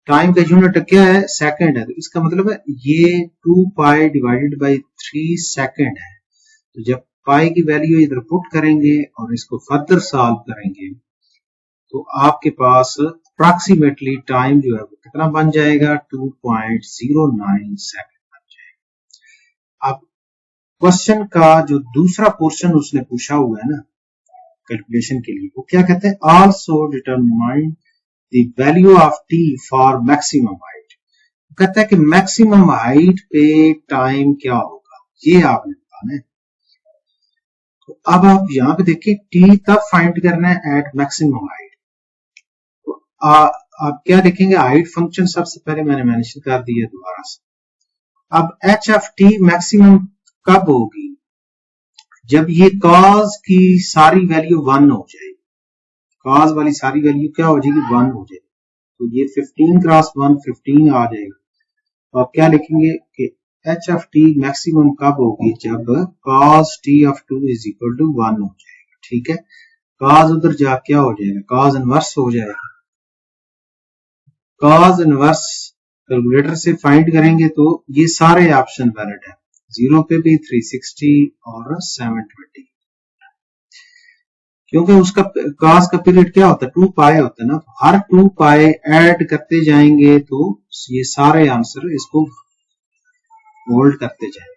टाइम का यूनिट क्या है, सेकंड है, तो इसका मतलब है ये 2 पाई डिवाइडेड बाई 3 सेकंड है। तो जब पाई की वैल्यू इधर पुट करेंगे और इसको फर्दर सॉल्व करेंगे तो आपके पास अप्रॉक्सीमेटली टाइम जो है वो कितना बन जाएगा, 2.09 सेकंड बन जाएगा। अब क्वेश्चन का जो दूसरा पोर्शन उसने पूछा हुआ है ना कैलकुलेशन के लिए, वो क्या कहते हैं, also determine the value of T for maximum height. कहता है कि मैक्सिमम हाइट पे टाइम क्या होगा, ये आपने बताना है। तो अब आप यहाँ पे देखिए टी तब फाइंड करना है एट मैक्सिमम हाइट। तो आप क्या लिखेंगे, हाइट फंक्शन सबसे पहले मैंने मेंशन कर दिया दोबारा से। अब एच ऑफ टी मैक्सिमम कब होगी, जब ये कॉज की सारी वैल्यू 1 हो जाएगी, कॉज वाली सारी वैल्यू क्या हो जाएगी, 1 हो जाएगी। तो ये 15 क्रॉस 1 15 आ जाएगा। तो आप क्या लिखेंगे कि एच ऑफ टी मैक्सिमम कब होगी, जब cos T of 2 is equal to 1 हो जाएगा, ठीक है। कॉज उधर जा क्या हो जाएगा, कॉज इनवर्स हो जाएगा। कॉज इनवर्स कैलकुलेटर से फाइंड करेंगे तो ये सारे ऑप्शन वैलिड है, 0 पे भी 360 और 720, क्योंकि उसका कॉस का पीरियड क्या होता है, 2 पाई होता है ना, तो हर 2 पाई ऐड करते जाएंगे तो ये सारे आंसर इसको होल्ड करते जाएंगे।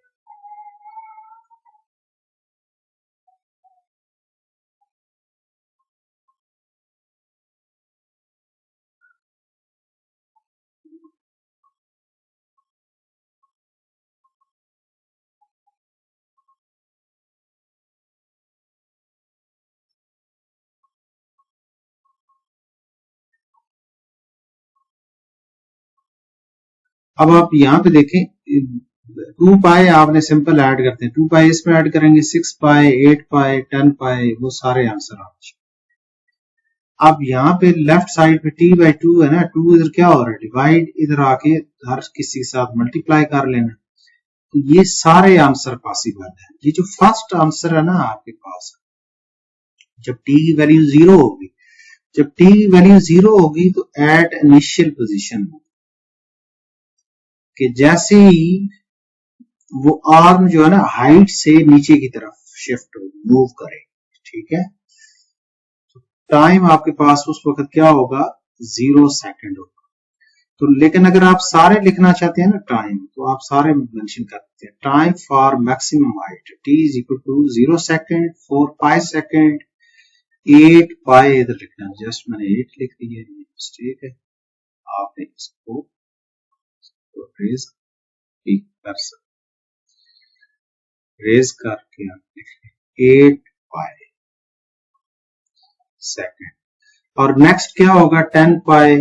अब आप यहाँ पे देखें 2 पाई आपने सिंपल ऐड करते हैं, 2 पाई इसमें ऐड करेंगे, 6 पाई 8 पाई 10 पाई, वो सारे आंसर आते हैं। अब यहाँ पे लेफ्ट साइड पे t बाई 2 है ना, 2 इधर क्या हो रहा है, डिवाइड, इधर आके हर किसी के साथ मल्टीप्लाई कर लेना, तो ये सारे आंसर पॉसिबल है। ये जो फर्स्ट आंसर है ना आपके पास, जब t की वैल्यू 0 होगी, जब t की वैल्यू 0 होगी तो एट इनिशियल पोजीशन कि जैसे ही वो आर्म जो है ना हाइट से नीचे की तरफ शिफ्ट हो, मूव करे, ठीक है, तो टाइम आपके पास उस वक्त क्या होगा, 0 सेकंड होगा। तो लेकिन अगर आप सारे लिखना चाहते हैं ना टाइम, तो आप सारे मेंशन करते हैं, time for maximum height t is equal to 0 second, 4 pi second, 8 pi, इधर लिखना है, जस्ट मैंने 8 लिख दिया, ये मिस्टेक है, आपने इसको रेज कर सकते, रेज करके आप लिखें 8 पाई सेकंड, और नेक्स्ट क्या होगा 10 पाई।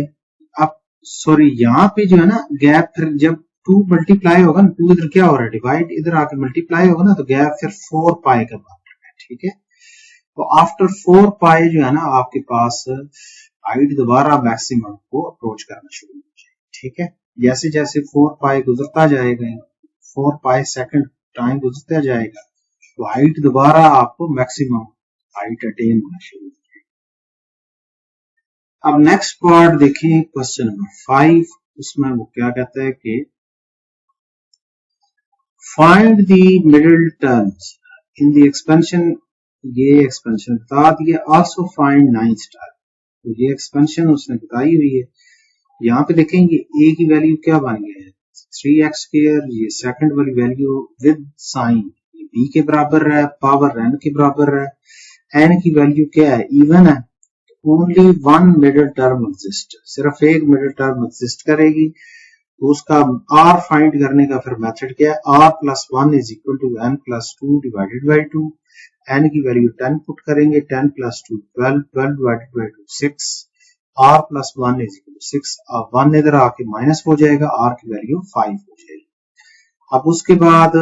अब सॉरी यहाँ पे जो है ना गैप, फिर जब 2 मल्टीप्लाई होगा ना, 2 इधर क्या हो रहा है, डिवाइड, इधर आके मल्टीप्लाई होगा ना, तो गैप फिर 4 पाई का बन रहा है, ठीक है। तो आफ्टर 4 पाई जो है ना आपके पास हाइट दोबारा मैक्सिमम को अप्रोच करना शुरू हो जाएगी, ठीक है। जैसे जैसे 4 पाई गुजरता जाएगा, 4 पाई सेकंड टाइम गुजरता जाएगा, तो हाइट दोबारा आपको मैक्सिमम हाइट अटेन होना शुरू हो जाएगी। अब नेक्स्ट पार्ट देखिए, क्वेश्चन नंबर 5, उसमें वो क्या कहता है कि find the middle terms in the expansion, ये एक्सपेंशन बता दिया, आल्सो फाइंड 9th टर्म, तो ये एक्सपेंशन उसने बताई हुई है। यहाँ पे देखेंगे a की वैल्यू क्या बन गया है, 3x स्क्वायर, ये सेकंड वाली वैल्यू विद साइन b के बराबर है, पावर n के बराबर है, n की वैल्यू क्या है, इवन है, only one middle term exist, सिर्फ एक मिडिल टर्म एग्जिस्ट करेगी, तो उसका r फाइंड करने का फिर मेथड क्या है, r+1 is equal to n+2 divided by 2, n की वैल्यू 10 पुट करेंगे, 10 plus 2 12, 12 divided by 2 6, r plus 1 is equal to 6, 1 इधर आके माइनस हो जाएगा, r की वैल्यू 5 हो जाएगी। अब उसके बाद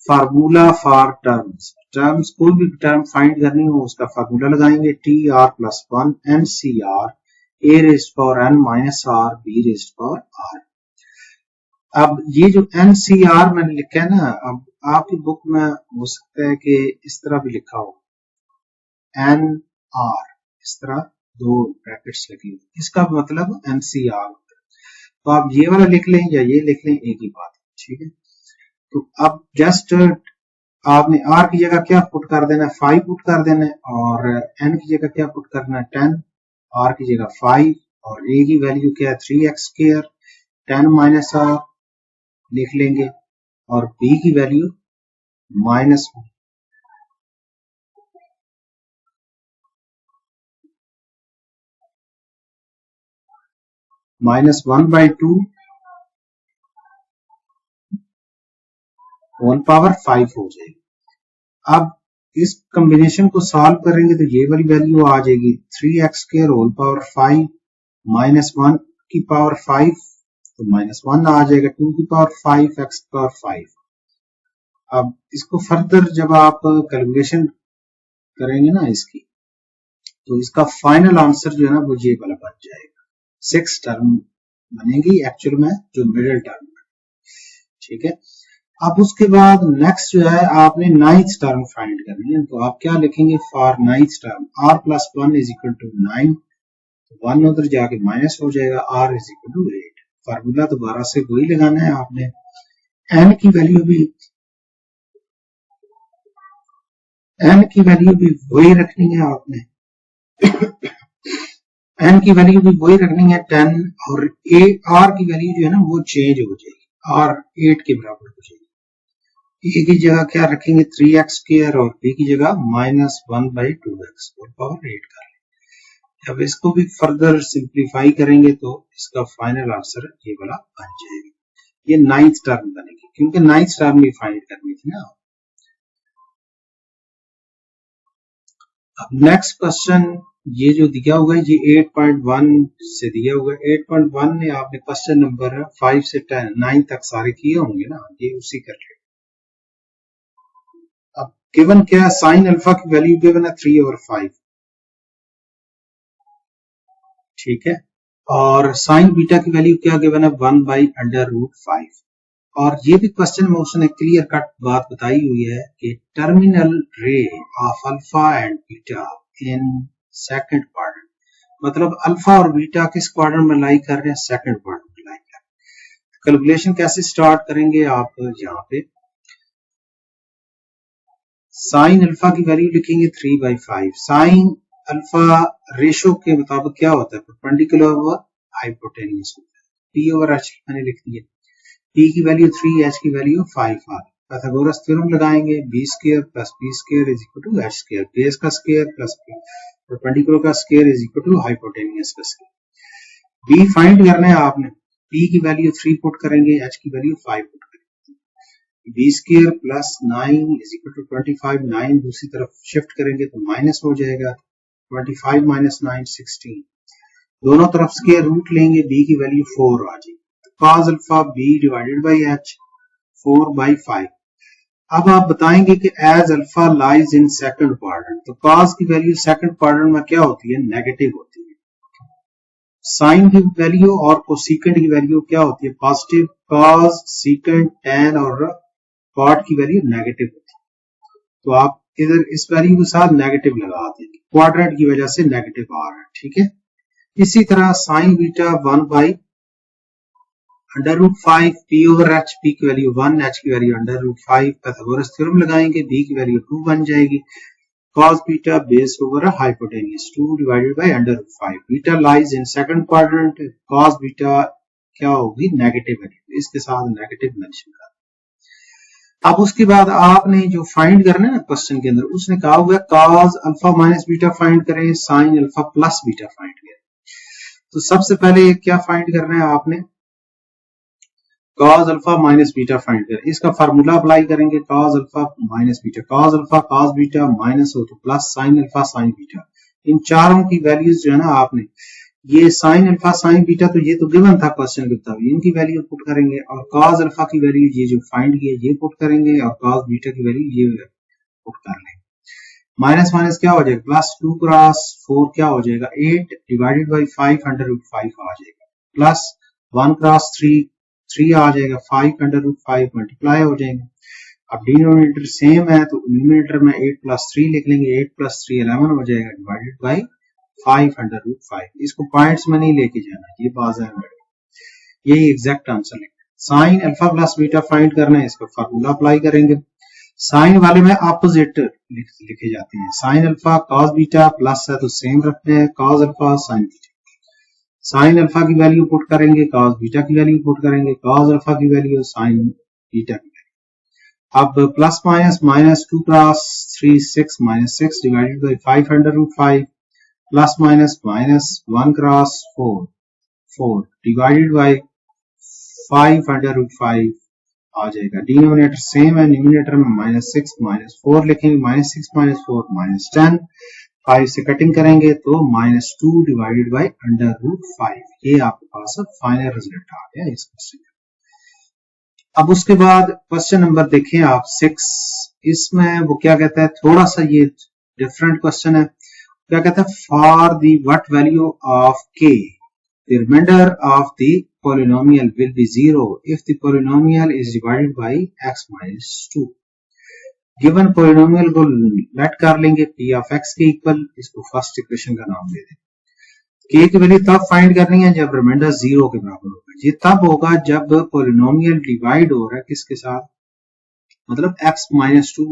फार्मूला फॉर टर्म्स कोई भी टर्म फाइंड करनी हो उसका फार्मूला लगाएंगे, T R plus 1 N C R A raised power n minus R B raised power R. अब ये जो एन सी आर मैंने लिखा है ना, अब आपकी बुक में हो सकता है कि इस तरह भी लिखा हो एन आर, इस तरह दो ब्रैकेट्स लगी हुई, इसका मतलब एन सी आर। तो आप ये वाला लिख लें या ये लिख लें, एक ही बात है, ठीक है। तो अब जस्ट आपने r की जगह क्या पुट कर देना है, 5 पुट कर देना है, और n की जगह क्या पुट करना है, 10, r की जगह 5, और a की वैल्यू क्या है 3x स्क्वायर, 10 माइनस r लिख लेंगे, और b की value minus one by 2 whole power 5 हो जाएगी। अब इस कॉम्बिनेशन को सॉल्व करेंगे तो ये वाली वैल्यू आ जाएगी 3x square whole power 5 minus 1 की पावर 5, तो माइनस 1 आ जाएगा, 2 की पावर 5 x पावर 5। अब इसको फर्दर जब आप कैलकुलेशन करेंगे ना इसकी, तो इसका फाइनल आंसर जो है ना वो ये वाला बन जाएगा, 6 टर्म बनेगी एक्चुअल में जो मिडिल टर्म है, ठीक है। अब उसके बाद नेक्स्ट जो है आपने नाइन्थ टर्म फाइंड करनी है, तो आप क्या लिखेंगे, for ninth term r plus 1 is equal to 9, 1 उधर जाके माइनस हो जाएगा, r is equal to 8। Formula दोबारा से वही लगाना है आपने, n की वैल्यू भी वही रखनी है आपने n की वैल्यू भी वही रखनी है 10, और r की वैल्यू जो है ना वो चेंज हो जाएगी, r 8 के बराबर हो जाएगी। a की जगह क्या रखेंगे 3x स्क्वायर, और b की जगह माइनस 1 बाई 2x और पावर 8 कर लेंगे। अब इसको भी फर्दर सिंप्लीफाई करेंगे तो इसका फाइनल आंसर ये वाला बन जाएगा, ये नाइन्थ टर्म बनेगी, क्योंकि नाइन्थ टर्म भी फाइंड करनी थी ना। अब नेक्स्ट क्वेश्चन ये जो दिया हुआ है ये 8.1 से दिया हुआ है, 8.1 ने आपने क्वेश्चन नंबर 5 से 9 तक सारे किए होंगे ना, ये उसी कर ले। अब गिवन क्या है, साइन अल्फा की वैल्यू गिवन है 3/5, ठीक है, और साइन बीटा की वैल्यू क्या गिवन है 1/√5। और ये भी क्वेश्चन में उसने क्लियर कट बात बताई हुई है कि terminal ray of alpha and beta in second quadrant, मतलब अल्फा और बीटा किस क्वाड्रेंट में लाई कर रहे हैं, सेकंड क्वाड्रेंट में लाई कर रहे हैं। कैलकुलेशन कैसे स्टार्ट करेंगे, आप यहाँ पे साइन अल्फा की वैल्यू लिखेंगे 3/5, साइन अल्फा रेशो के मुताबिक क्या होता है, परपेंडिकुलर ओवर हाइपोटेन्यूज होता है, p ओवर h मैंने लिख दिया, p की वैल्यू 3, h की वैल्यू 5 आ रही, पाइथागोरस थ्योरम लगाएंगे, b square plus b square is equal to h square, base का स्क्वायर प्लस परपेंडिकुलर का square is equal to hypotenuse का स्क्वायर। b फाइंड करना है आपने, p की वैल्यू 3 पुट करेंगे, h की वैल्यू 5 पुट करेंगे, b square plus 9 is equal to 25, 9 दूसरी तरफ शिफ्ट करेंगे तो माइनस हो जाएगा, 25 माइनस 9 16, दोनों तरफ स्क्वायर रूट लेंगे, b की वैल्यू 4 आ जाएगी, cos alpha b divided by h 4/5। अब आप बताएंगे कि as alpha lies in second quadrant, तो cos की वैल्यू सेकंड क्वाड्रेंट में क्या होती है, नेगेटिव होती है, साइन की वैल्यू और कोसेकेंट की वैल्यू क्या होती है, पॉजिटिव, cos सेकंड tan और cot की वैल्यू नेगेटिव होती है, तो आप इधर इस वैल्यू के साथ नेगेटिव लगा देंगे, क्वाड्रेंट की वजह से नेगेटिव आ रहा है, ठीक है। इसी तरह sign beta 1/√5 p over h, p की वैल्यू 1, h की वैल्यू √5, पाइथागोरस थ्योरम लगाएंगे, b की वैल्यू 2 बन जाएगी, cos beta base over hypotenuse 2 divided by √5, beta lies in second quadrant, cos beta क्या होगी, नेगेटिव वैल्यू, इसके साथ नेगेटिव मेंशन कर। अब उसके बाद आपने जो फाइंड करना है ना क्वेश्चन के अंदर, उसने कहा हुआ है cos alpha minus beta find करें, sine alpha plus beta find करें। तो सबसे पहले क्या फाइंड करना है आपने, cos alpha minus beta find करें, इसका फार्मूला अप्लाई करेंगे, cos alpha minus beta, cos alpha cos beta minus हो तो plus sin alpha sin beta. इन चारों की वैल्यूज जो है ना आपने, ये sin अल्फा sin बीटा तो ये तो गिवन था क्वेश्चन के मुताबिक, इनकी वैल्यू पुट करेंगे और cos अल्फा की वैल्यू ये जो फाइंड की है ये पुट करेंगे और cos बीटा की वैल्यू ये पुट कर लेंगे। माइनस माइनस क्या हो जाएगा, प्लस 2 क्रॉस 4 क्या हो जाएगा, 8 डिवाइडेड बाई 5 अंडर रूट 5 आ जाएगा, प्लस 1 क्रॉस 3 आ जाएगा, 5 अंडर रूट 5 मल्टीप्लाई हो जाएंगे। अब डिनोमिनेटर सेम है तो न्यूमिनेटर में 8 प्लस 3 लिख लेंगे, 8 प्लस 3 11 हो जाएगा डिवाइडेड बाई 5 अंडर रूट 5। इसको पॉइंट्स में नहीं लेके जाना, ये बात है, यही एग्जैक्ट आंसर लिखना। Sign alpha plus beta find करना है, इसका फार्मूला अप्लाई करेंगे। साइन वाले में अपोजिट लिखे जाते हैं, sine alpha cos beta plus है तो सेम रखते हैं, cos alpha sine beta. Sine alpha की वैल्यू पुट करेंगे, कॉस बीटा की वैल्यू पुट करेंगे, कॉस अल्फा की वैल्यू साइन बीटा की वैल्यू। अब plus minus minus 2 cross 3 6 minus 6 divided by 5 under root 5 plus minus minus 1 cross 4 divided by 5 under root 5 आ जाएगा। Denominator same है, numerator में माइनस 6 माइनस 4 लिखेंगे, माइनस 6 माइनस 4 माइनस 10, 5 से cutting करेंगे तो minus 2 divided by under root 5। ये आपके पास फाइनल रिजल्ट आ गया इस क्वेश्चन का। अब उसके बाद क्वेश्चन नंबर देखें आप 6, इसमें वो क्या कहता है, थोड़ा सा ये डिफरेंट क्वेश्चन है। क्या कहता है, for the what value of के the remainder of the polynomial will be 0 if the polynomial is divided by x minus 2। Given polynomial को लेट कर लेंगे p of x के इक्वल, इसको फर्स्ट इक्वेशन का नाम दे दें। k की वैल्यू तब फाइंड करनी है जब रिमाइंडर 0 के बराबर होगा। ये तब होगा जब पोलिनोमियल डिवाइड हो रहा है किसके साथ, मतलब x minus 2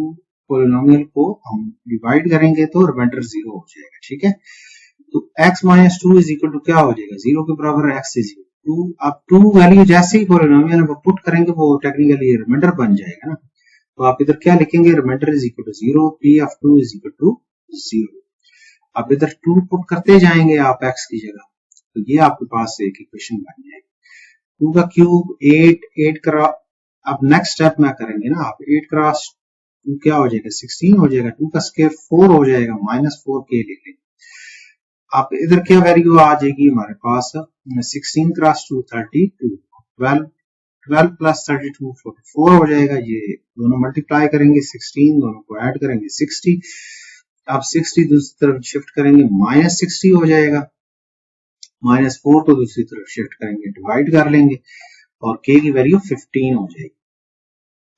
पोलिनोमियल को हम डिवाइड करेंगे तो रिमाइंडर 0 हो जाएगा, ठीक है। तो x minus 2 is equal to क्या हो जाएगा, 0 के बराबर है, x इज इक्वल टू, अब 2 वैल्यू जैसे ही पोलिनोमियल में पुट करेंगे वो टेक्निकली रिमाइंडर बन जाएगा ना, तो आप इधर क्या लिखेंगे, remainder is equal to 0, p of 2 is equal to 0। अब इधर 2 पुट करते जाएंगे आप x की जगह, तो ये आपके पास एक इक्वेशन बन जाएगी। 2 का क्यूब 8 क्रॉस, अब नेक्स्ट स्टेप में करेंगे ना आप, 8 क्रॉस 2 क्या हो जाएगा, 16 हो जाएगा, 2 का स्क्वायर 4 हो जाएगा, माइनस 4k लिख लेंगे। आप इधर क्या वैल्यू आ जाएगी हमारे पास, 16 क्रॉस 2 32, 12 प्लस 32 44 हो जाएगा। ये दोनों मल्टीप्लाई करेंगे, 16 दोनों को ऐड करेंगे 60। अब 60 दूसरी तरफ शिफ्ट करेंगे, माइनस 60 हो जाएगा, माइनस 4 को दूसरी तरफ शिफ्ट करेंगे, डिवाइड कर लेंगे और k की वैल्यू 15 हो जाएगी।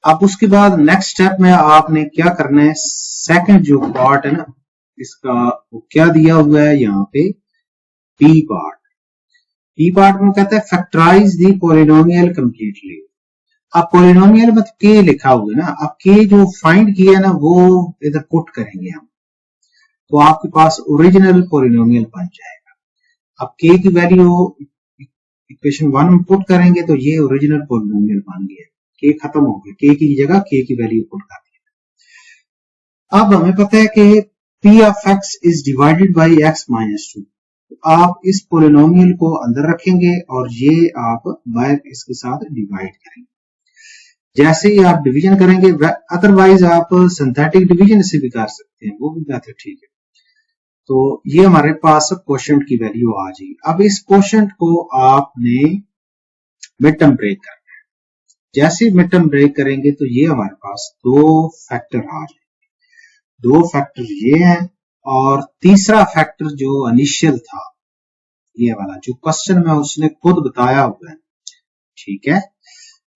अब उसके बाद नेक्स्ट स्टेप में आपने क्या करना है, सेकंड जो पार्ट है ना इसका, वो क्या दिया हुआ है यहाँ पे, p पार्ट में कहता है फैक्टराइज द पॉलिनोमियल कंप्लीटली। अब पॉलिनोमियल में तो k लिखा हुआ है ना, अब k जो फाइंड किया है ना वो इधर पुट करेंगे हम, तो आपके पास ओरिजिनल पॉलिनोमियल बन जाएगा। अब k की वैल्यू इक्वेशन 1 में पुट करेंगे तो ये ओरिजिनल पॉलिनोमियल बन गया, k खत्म हो गया, k की जगह k की वैल्यू पुट कर दिया। अब हमें पता है कि p of x is divided by x minus 2, आप इस पोलिनोमियल को अंदर रखेंगे और ये आप बाहर इसके साथ डिवाइड करेंगे। जैसे ही आप डिवीजन करेंगे, अदरवाइज आप सिंथेटिक डिवीजन से भी कर सकते हैं, वो भी बेहतर, ठीक है। तो ये हमारे पास कोशेंट की वैल्यू आ जाएगी। अब इस कोशेंट को आपने मिड टर्म ब्रेक करना है, जैसे मिड टर्म ब्रेक करेंगे तो ये हमारे पास दो फैक्टर आ जाएंगे, दो फैक्टर ये है और तीसरा फैक्टर जो इनिशियल था ये वाला जो क्वेश्चन में उसने खुद बताया हुआ है, ठीक है,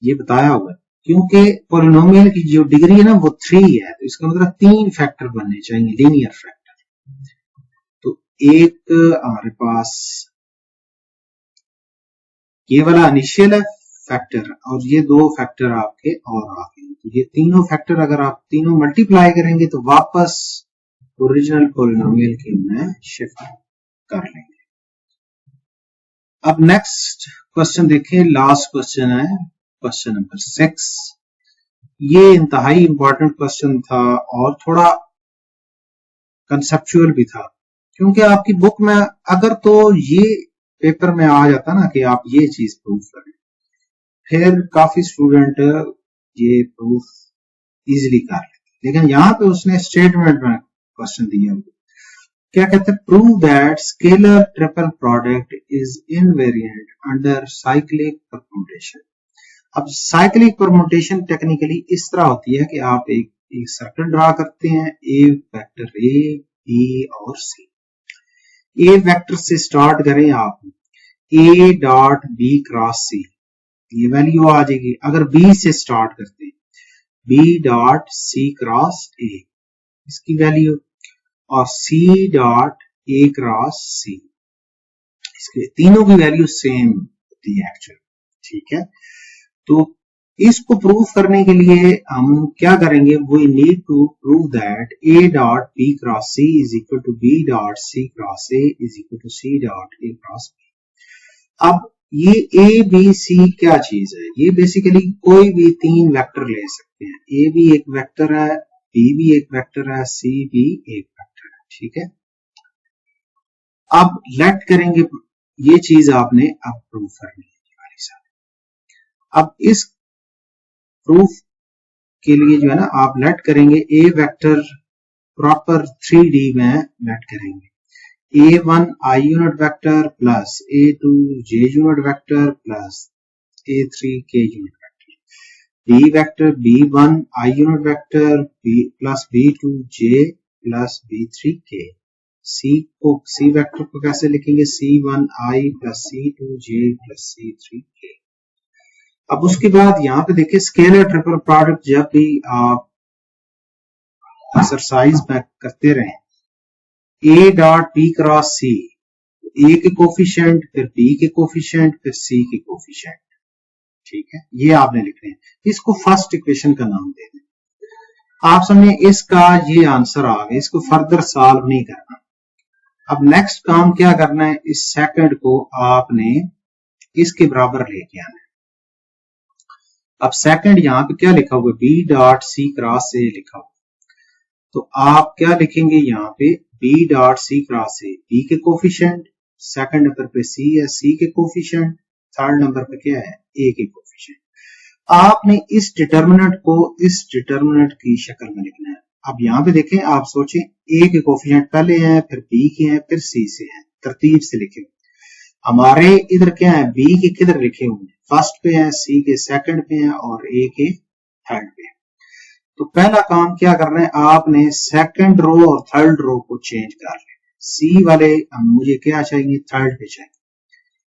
ये बताया हुआ है, क्योंकि पॉलिनोमियल की जो डिग्री है ना वो 3 है, तो इसका मतलब 3 फैक्टर बनने चाहिए, लीनियर फैक्टर। तो एक हमारे पास ये वाला इनिशियल है फैक्टर और ये दो फैक्टर आपके और आ गए, तो ये तीनों फैक्टर अगर आप तीनों मल्टीप्लाई करेंगे तो वापस ओरिजिनल पॉलिनोमियल के में शिफ्ट कर लेंगे। अब नेक्स्ट क्वेश्चन देखें, लास्ट क्वेश्चन है क्वेश्चन नंबर 6। ये इंतहाई इंपॉर्टेंट क्वेश्चन था और थोड़ा कंसेप्चुअल भी था, क्योंकि आपकी बुक में अगर तो ये पेपर में आ जाता ना कि आप ये चीज प्रूव करें, फिर काफी स्टूडेंट ये प्रूफ इजीली कर लेते, लेकिन यहाँ पे उसने स्टेटमेंट में क्वेश्चन दिया हुआ, क्या कहते हैं, prove that scalar triple product is invariant under cyclic permutation. अब साइक्लिक परम्यूटेशन टेक्निकली इस तरह होती है कि आप एक सर्कल ड्रा करते हैं, ए वेक्टर ए बी और सी। ए वेक्टर से स्टार्ट करें आप, ए डॉट बी क्रॉस सी, ये वैल्यू आ जाएगी। अगर बी से स्टार्ट करते हैं, B dot C cross A, इसकी वैल्यू, और सी डॉट ए क्रॉस सी, इसके तीनों की वैल्यू सेम होती है एक्चुअली, ठीक है। तो इसको प्रूफ करने के लिए हम क्या करेंगे, we need to prove that A dot B cross C is equal to B dot C cross A is equal to C dot A cross B. अब ये ए बी सी क्या चीज है, ये बेसिकली कोई भी तीन वेक्टर ले सकते हैं, ए भी एक वेक्टर है, बी भी एक वेक्टर है, सी भी एक वेक्टर है, ठीक है। अब लेट करेंगे, ये चीज आपने अब प्रूफ करनी है वाली साहब। अब इस प्रूफ के लिए जो है ना, आप लेट करेंगे ए वेक्टर प्रॉपर 3D में लेट करेंगे, A1 I unit vector plus A2 J unit vector plus A3 K unit vector, B vector B1 I unit vector plus B2 J plus B3 K। C vector को कैसे लिखेंगे, C1 I plus C2 J plus C3 K। अब उसके बाद यहाँ पे देखिए scalar triple product जब भी आप एक्सरसाइज में करते रहे, ए डॉट बी क्रॉस सी, ए के कोफिशिएंट, फिर बी के कोफिशिएंट, फिर सी के कोफिशिएंट, ठीक है, ये आपने लिखने हैं। इसको फर्स्ट इक्वेशन का नाम दे दें। आप समझे इसका ये आंसर आ गया, इसको फर्दर सॉल्व नहीं करना। अब नेक्स्ट काम क्या करना है, इस सेकंड को आपने इसके बराबर लेके आना है। अब सेकंड यहाँ पे क्या लिखा हुआ है, B dot C cross A लिखा हुआ, तो आप क्या लिखेंगे यहाँ पे, B dot C cross A, B के कोफिशिएंट, सेकंड नंबर पे सी है, सी के कोफिशिएंट, थर्ड नंबर पे क्या है, ए के कोफिशिएंट। आपने इस डिटर्मिनेंट को इस डिटर्मिनेंट की शक्ल में लिखना है। अब यहाँ पे देखें, आप सोचें ए के कोफिशिएंट पहले हैं, फिर बी के हैं, फिर सी से हैं, तरतीब से लिखे। हमारे इधर क्या है, बी के किधर लिखे हुए हैं, फर्स्ट पे है, सी के सेकंड पे है और ए के थर्ड पे है। तो पहला काम क्या करना है, आपने सेकंड रो और थर्ड रो को चेंज कर लेना। सी वाले मुझे क्या चाहिए, थर्ड पे चाहिए,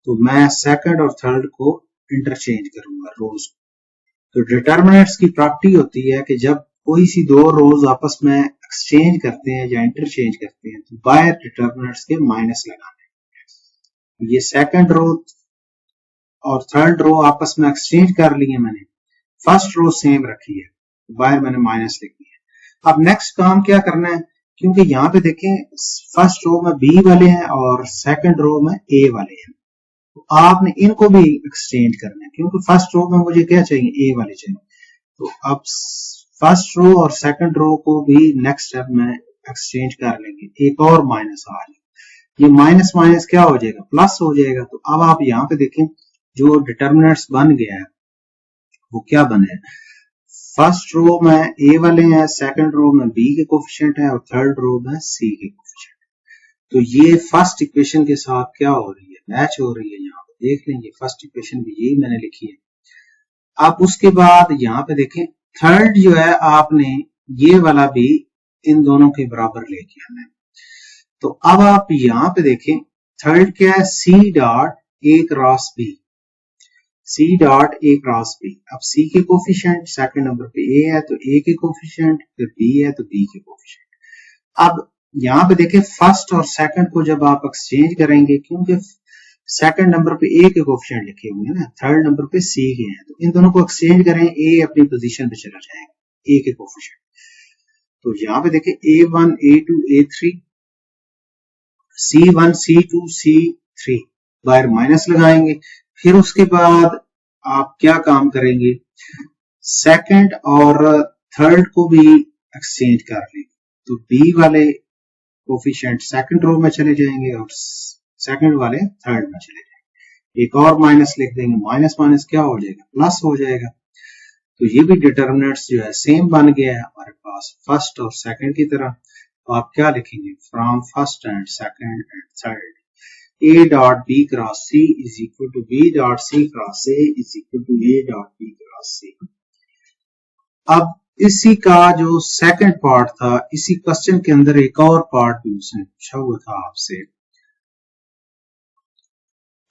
तो मैं सेकंड और थर्ड को इंटरचेंज करूंगा रोज। तो डिटर्मिनेंट्स की प्रॉपर्टी होती है कि जब कोई सी दो रोज आपस में एक्सचेंज करते हैं या इंटरचेंज करते हैं, तो बाय डिटर्मिनेंट्स के माइनस लगाने। ये सेकंड रो और थर्ड रो आपस में एक्सचेंज कर लिए मैंने, फर्स्ट रो सेम रखी है, बाहर मैंने माइनस लिखी है। अब नेक्स्ट काम क्या करना है, क्योंकि यहाँ पे देखें फर्स्ट रो में बी वाले हैं और सेकंड रो में ए वाले हैं, तो आपने इनको भी एक्सचेंज करना है, क्योंकि फर्स्ट रो में मुझे क्या चाहिए, ए वाले चाहिए। तो अब फर्स्ट रो और सेकंड रो को भी नेक्स्ट स्टेप में एक्सचेंज कर लेंगे, एक और माइनस आ जाएगा, ये माइनस माइनस क्या हो जाएगा, प्लस हो जाएगा। तो अब आप यहाँ पे देखें जो डिटर्मिनेंट्स बन गया है वो क्या बने, फर्स्ट रो में ए वाले हैं, सेकंड रो में बी के कोफिशिएंट है और थर्ड रो में सी के कोफिशिएंट। तो ये फर्स्ट इक्वेशन के साथ क्या हो रही है, मैच हो रही है। यहाँ पे देख लेंगे फर्स्ट इक्वेशन भी यही मैंने लिखी है। अब उसके बाद यहाँ पे देखें थर्ड जो है, आपने ये वाला भी इन दोनों के बराबर लेके आना है। तो अब आप यहाँ पे देखें थर्ड क्या है, C dot A cross B, C dot A cross B. अब सी के कोफिशिएंट सेकंड नंबर पे ए है तो ए के कोफिशिएंट, फिर बी है तो बी के कोफिशिएंट। अब यहाँ पे देखें फर्स्ट और सेकंड को जब आप एक्सचेंज करेंगे, क्योंकि सेकंड नंबर पे ए के कोफिशिएंट लिखे हुए हैं ना, थर्ड नंबर पे सी के हैं, तो इन दोनों को एक्सचेंज करें, ए अपनी पोजीशन पे चला जाएगा ए के कोफिशिएंट। तो यहाँ पे देखें A1 A2 A3, C1 C2 C3, बाहर माइनस लगाएंगे। फिर उसके बाद आप क्या काम करेंगे, सेकंड और थर्ड को भी एक्सचेंज कर लेंगे, तो बी वाले कोफिशिएंट सेकंड रो में चले जाएंगे और सेकंड वाले थर्ड में चले जाएंगे। एक और माइनस लिख देंगे, माइनस माइनस क्या हो जाएगा, प्लस हो जाएगा। तो ये भी डिटर्मिनेंट्स जो है सेम बन गया है हमारे पास फर्स्ट और सेकंड की तरह। तो आप क्या लिखेंगे, from first and second and third A dot B cross C is equal to B dot C cross A is equal to A dot B cross C। अब इसी का जो सेकंड पार्ट था, इसी क्वेश्चन के अंदर एक और पार्ट भी उसने पूछा हुआ था आपसे।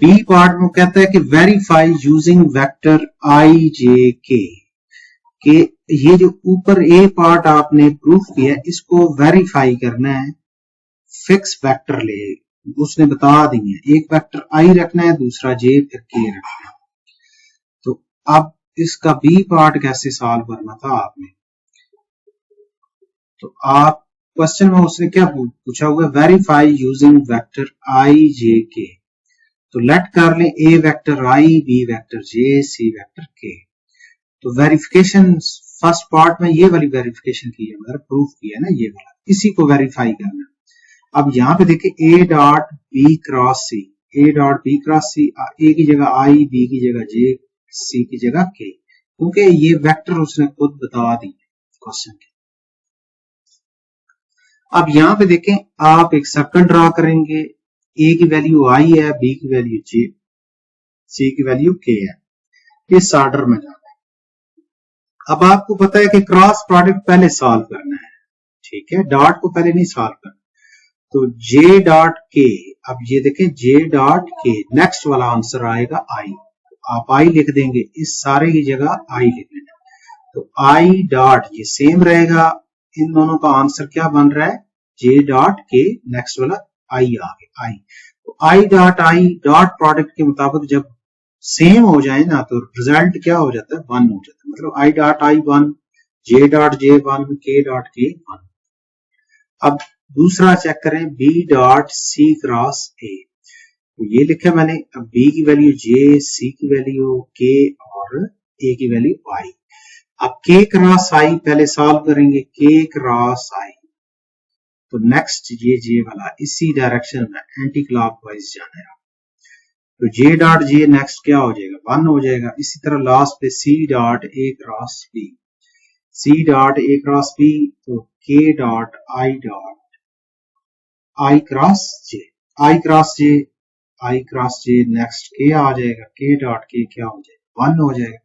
बी पार्ट में कहता है कि वेरीफाई यूजिंग वेक्टर आई जे के ये जो ऊपर ए पार्ट आपने प्रूफ किया इसको वेरीफाई करना है, फिक्स वेक्टर ले उसने बता दी है, एक वेक्टर आई रखना है, दूसरा जे फिर के रखना है। तो अब इसका बी पार्ट कैसे सॉल्व करना था आपने, तो आप क्वेश्चन में उसने क्या पूछा हुआ है, वेरीफाई यूजिंग वेक्टर आई जे के। तो लेट कर लें ए वेक्टर आई, बी वेक्टर जे, सी वेक्टर के। तो वेरिफिकेशन फर्स्ट पार्ट में ये वाली वेरिफिकेशन की है, मतलब प्रूफ किया ना ये वाला, इसी को वेरीफाई करना। अब यहाँ पे देखिए A dot B cross C, A dot B cross C, A की जगह आई, बी की जगह जे, सी की जगह के, क्योंकि ये वेक्टर उसने खुद बता दी क्वेश्चन के। अब यहाँ पे देखें, आप एक सर्कल ड्रा करेंगे, ए की वैल्यू आई है, बी की वैल्यू जे, सी की वैल्यू के है, इस ऑर्डर में जाना है। अब आपको पता है कि क्रॉस प्रोडक्ट पहले सॉल्व करना है, ठीक है, डॉट को पहले नहीं सॉल्व करना। तो जे डॉट के, अब ये देखें जे डॉट के, नेक्स्ट वाला आंसर आएगा आई, आप आई लिख देंगे, इस सारे की जगह आई लिख लेना। तो आई डॉट ये सेम रहेगा, इन दोनों का आंसर क्या बन रहा है, जे डॉट के, नेक्स्ट वाला आई आ गया आई। तो आई डॉट प्रोडक्ट के मुताबिक जब सेम हो जाए ना तो रिजल्ट क्या हो जाता है, वन हो जाता है, मतलब I dot I one, J dot J one, K dot K one. अब दूसरा चेक करें, B dot C cross A, तो ये लिखा मैंने, अब बी की वैल्यू जे, सी की वैल्यू के और ए की वैल्यू आई। अब के क्रॉस आई पहले सॉल्व करेंगे, के क्रॉस आई, तो नेक्स्ट ये जे वाला इसी डायरेक्शन में एंटी क्लॉकवाइज जाना है। तो जे डॉट जे नेक्स्ट क्या हो जाएगा, वन हो जाएगा। इसी तरह लास्ट पे C dot A cross B, C dot A cross B, तो K dot I cross J, I cross J, I cross J, next K आ जाएगा, के डॉट के क्या हो जाएगा, वन हो जाएगा।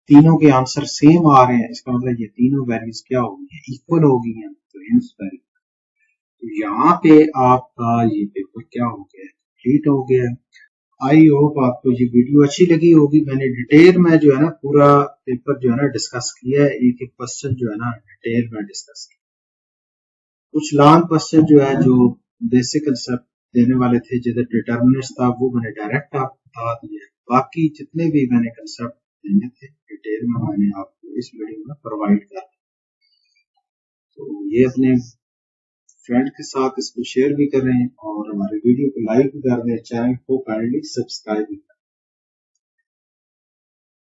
तीनों के आंसर सेम आ रहे हैं, इसका मतलब ये तीनों वैल्यूज क्या हो गई है, इक्वल हो गई हैं। तो हेंस वैल्यू, तो यहाँ पे आपका ये पेपर क्या हो गया, कंप्लीट हो गया। आई होप आपको ये वीडियो अच्छी लगी होगी। मैंने डिटेल में जो है ना पूरा पेपर जो है ना डिस्कस किया है, एक एक क्वेश्चन जो है ना डिटेल में डिस्कस किया। कुछ लॉन्ग क्वेश्चन जो है जो बेसिक कंसेप्ट देने वाले थे, जिधर डिटर्मिनेंट्स था, वो मैंने डायरेक्ट आपको बता दिया। बाकी जितने भी मैंने कंसेप्ट देने थे डिटेल में मैंने आपको इस वीडियो में प्रोवाइड कर दिया। तो ये अपने फ्रेंड के साथ इसको शेयर भी करें और हमारे वीडियो को लाइक भी कर दें, चैनल को काइंडली सब्सक्राइब भी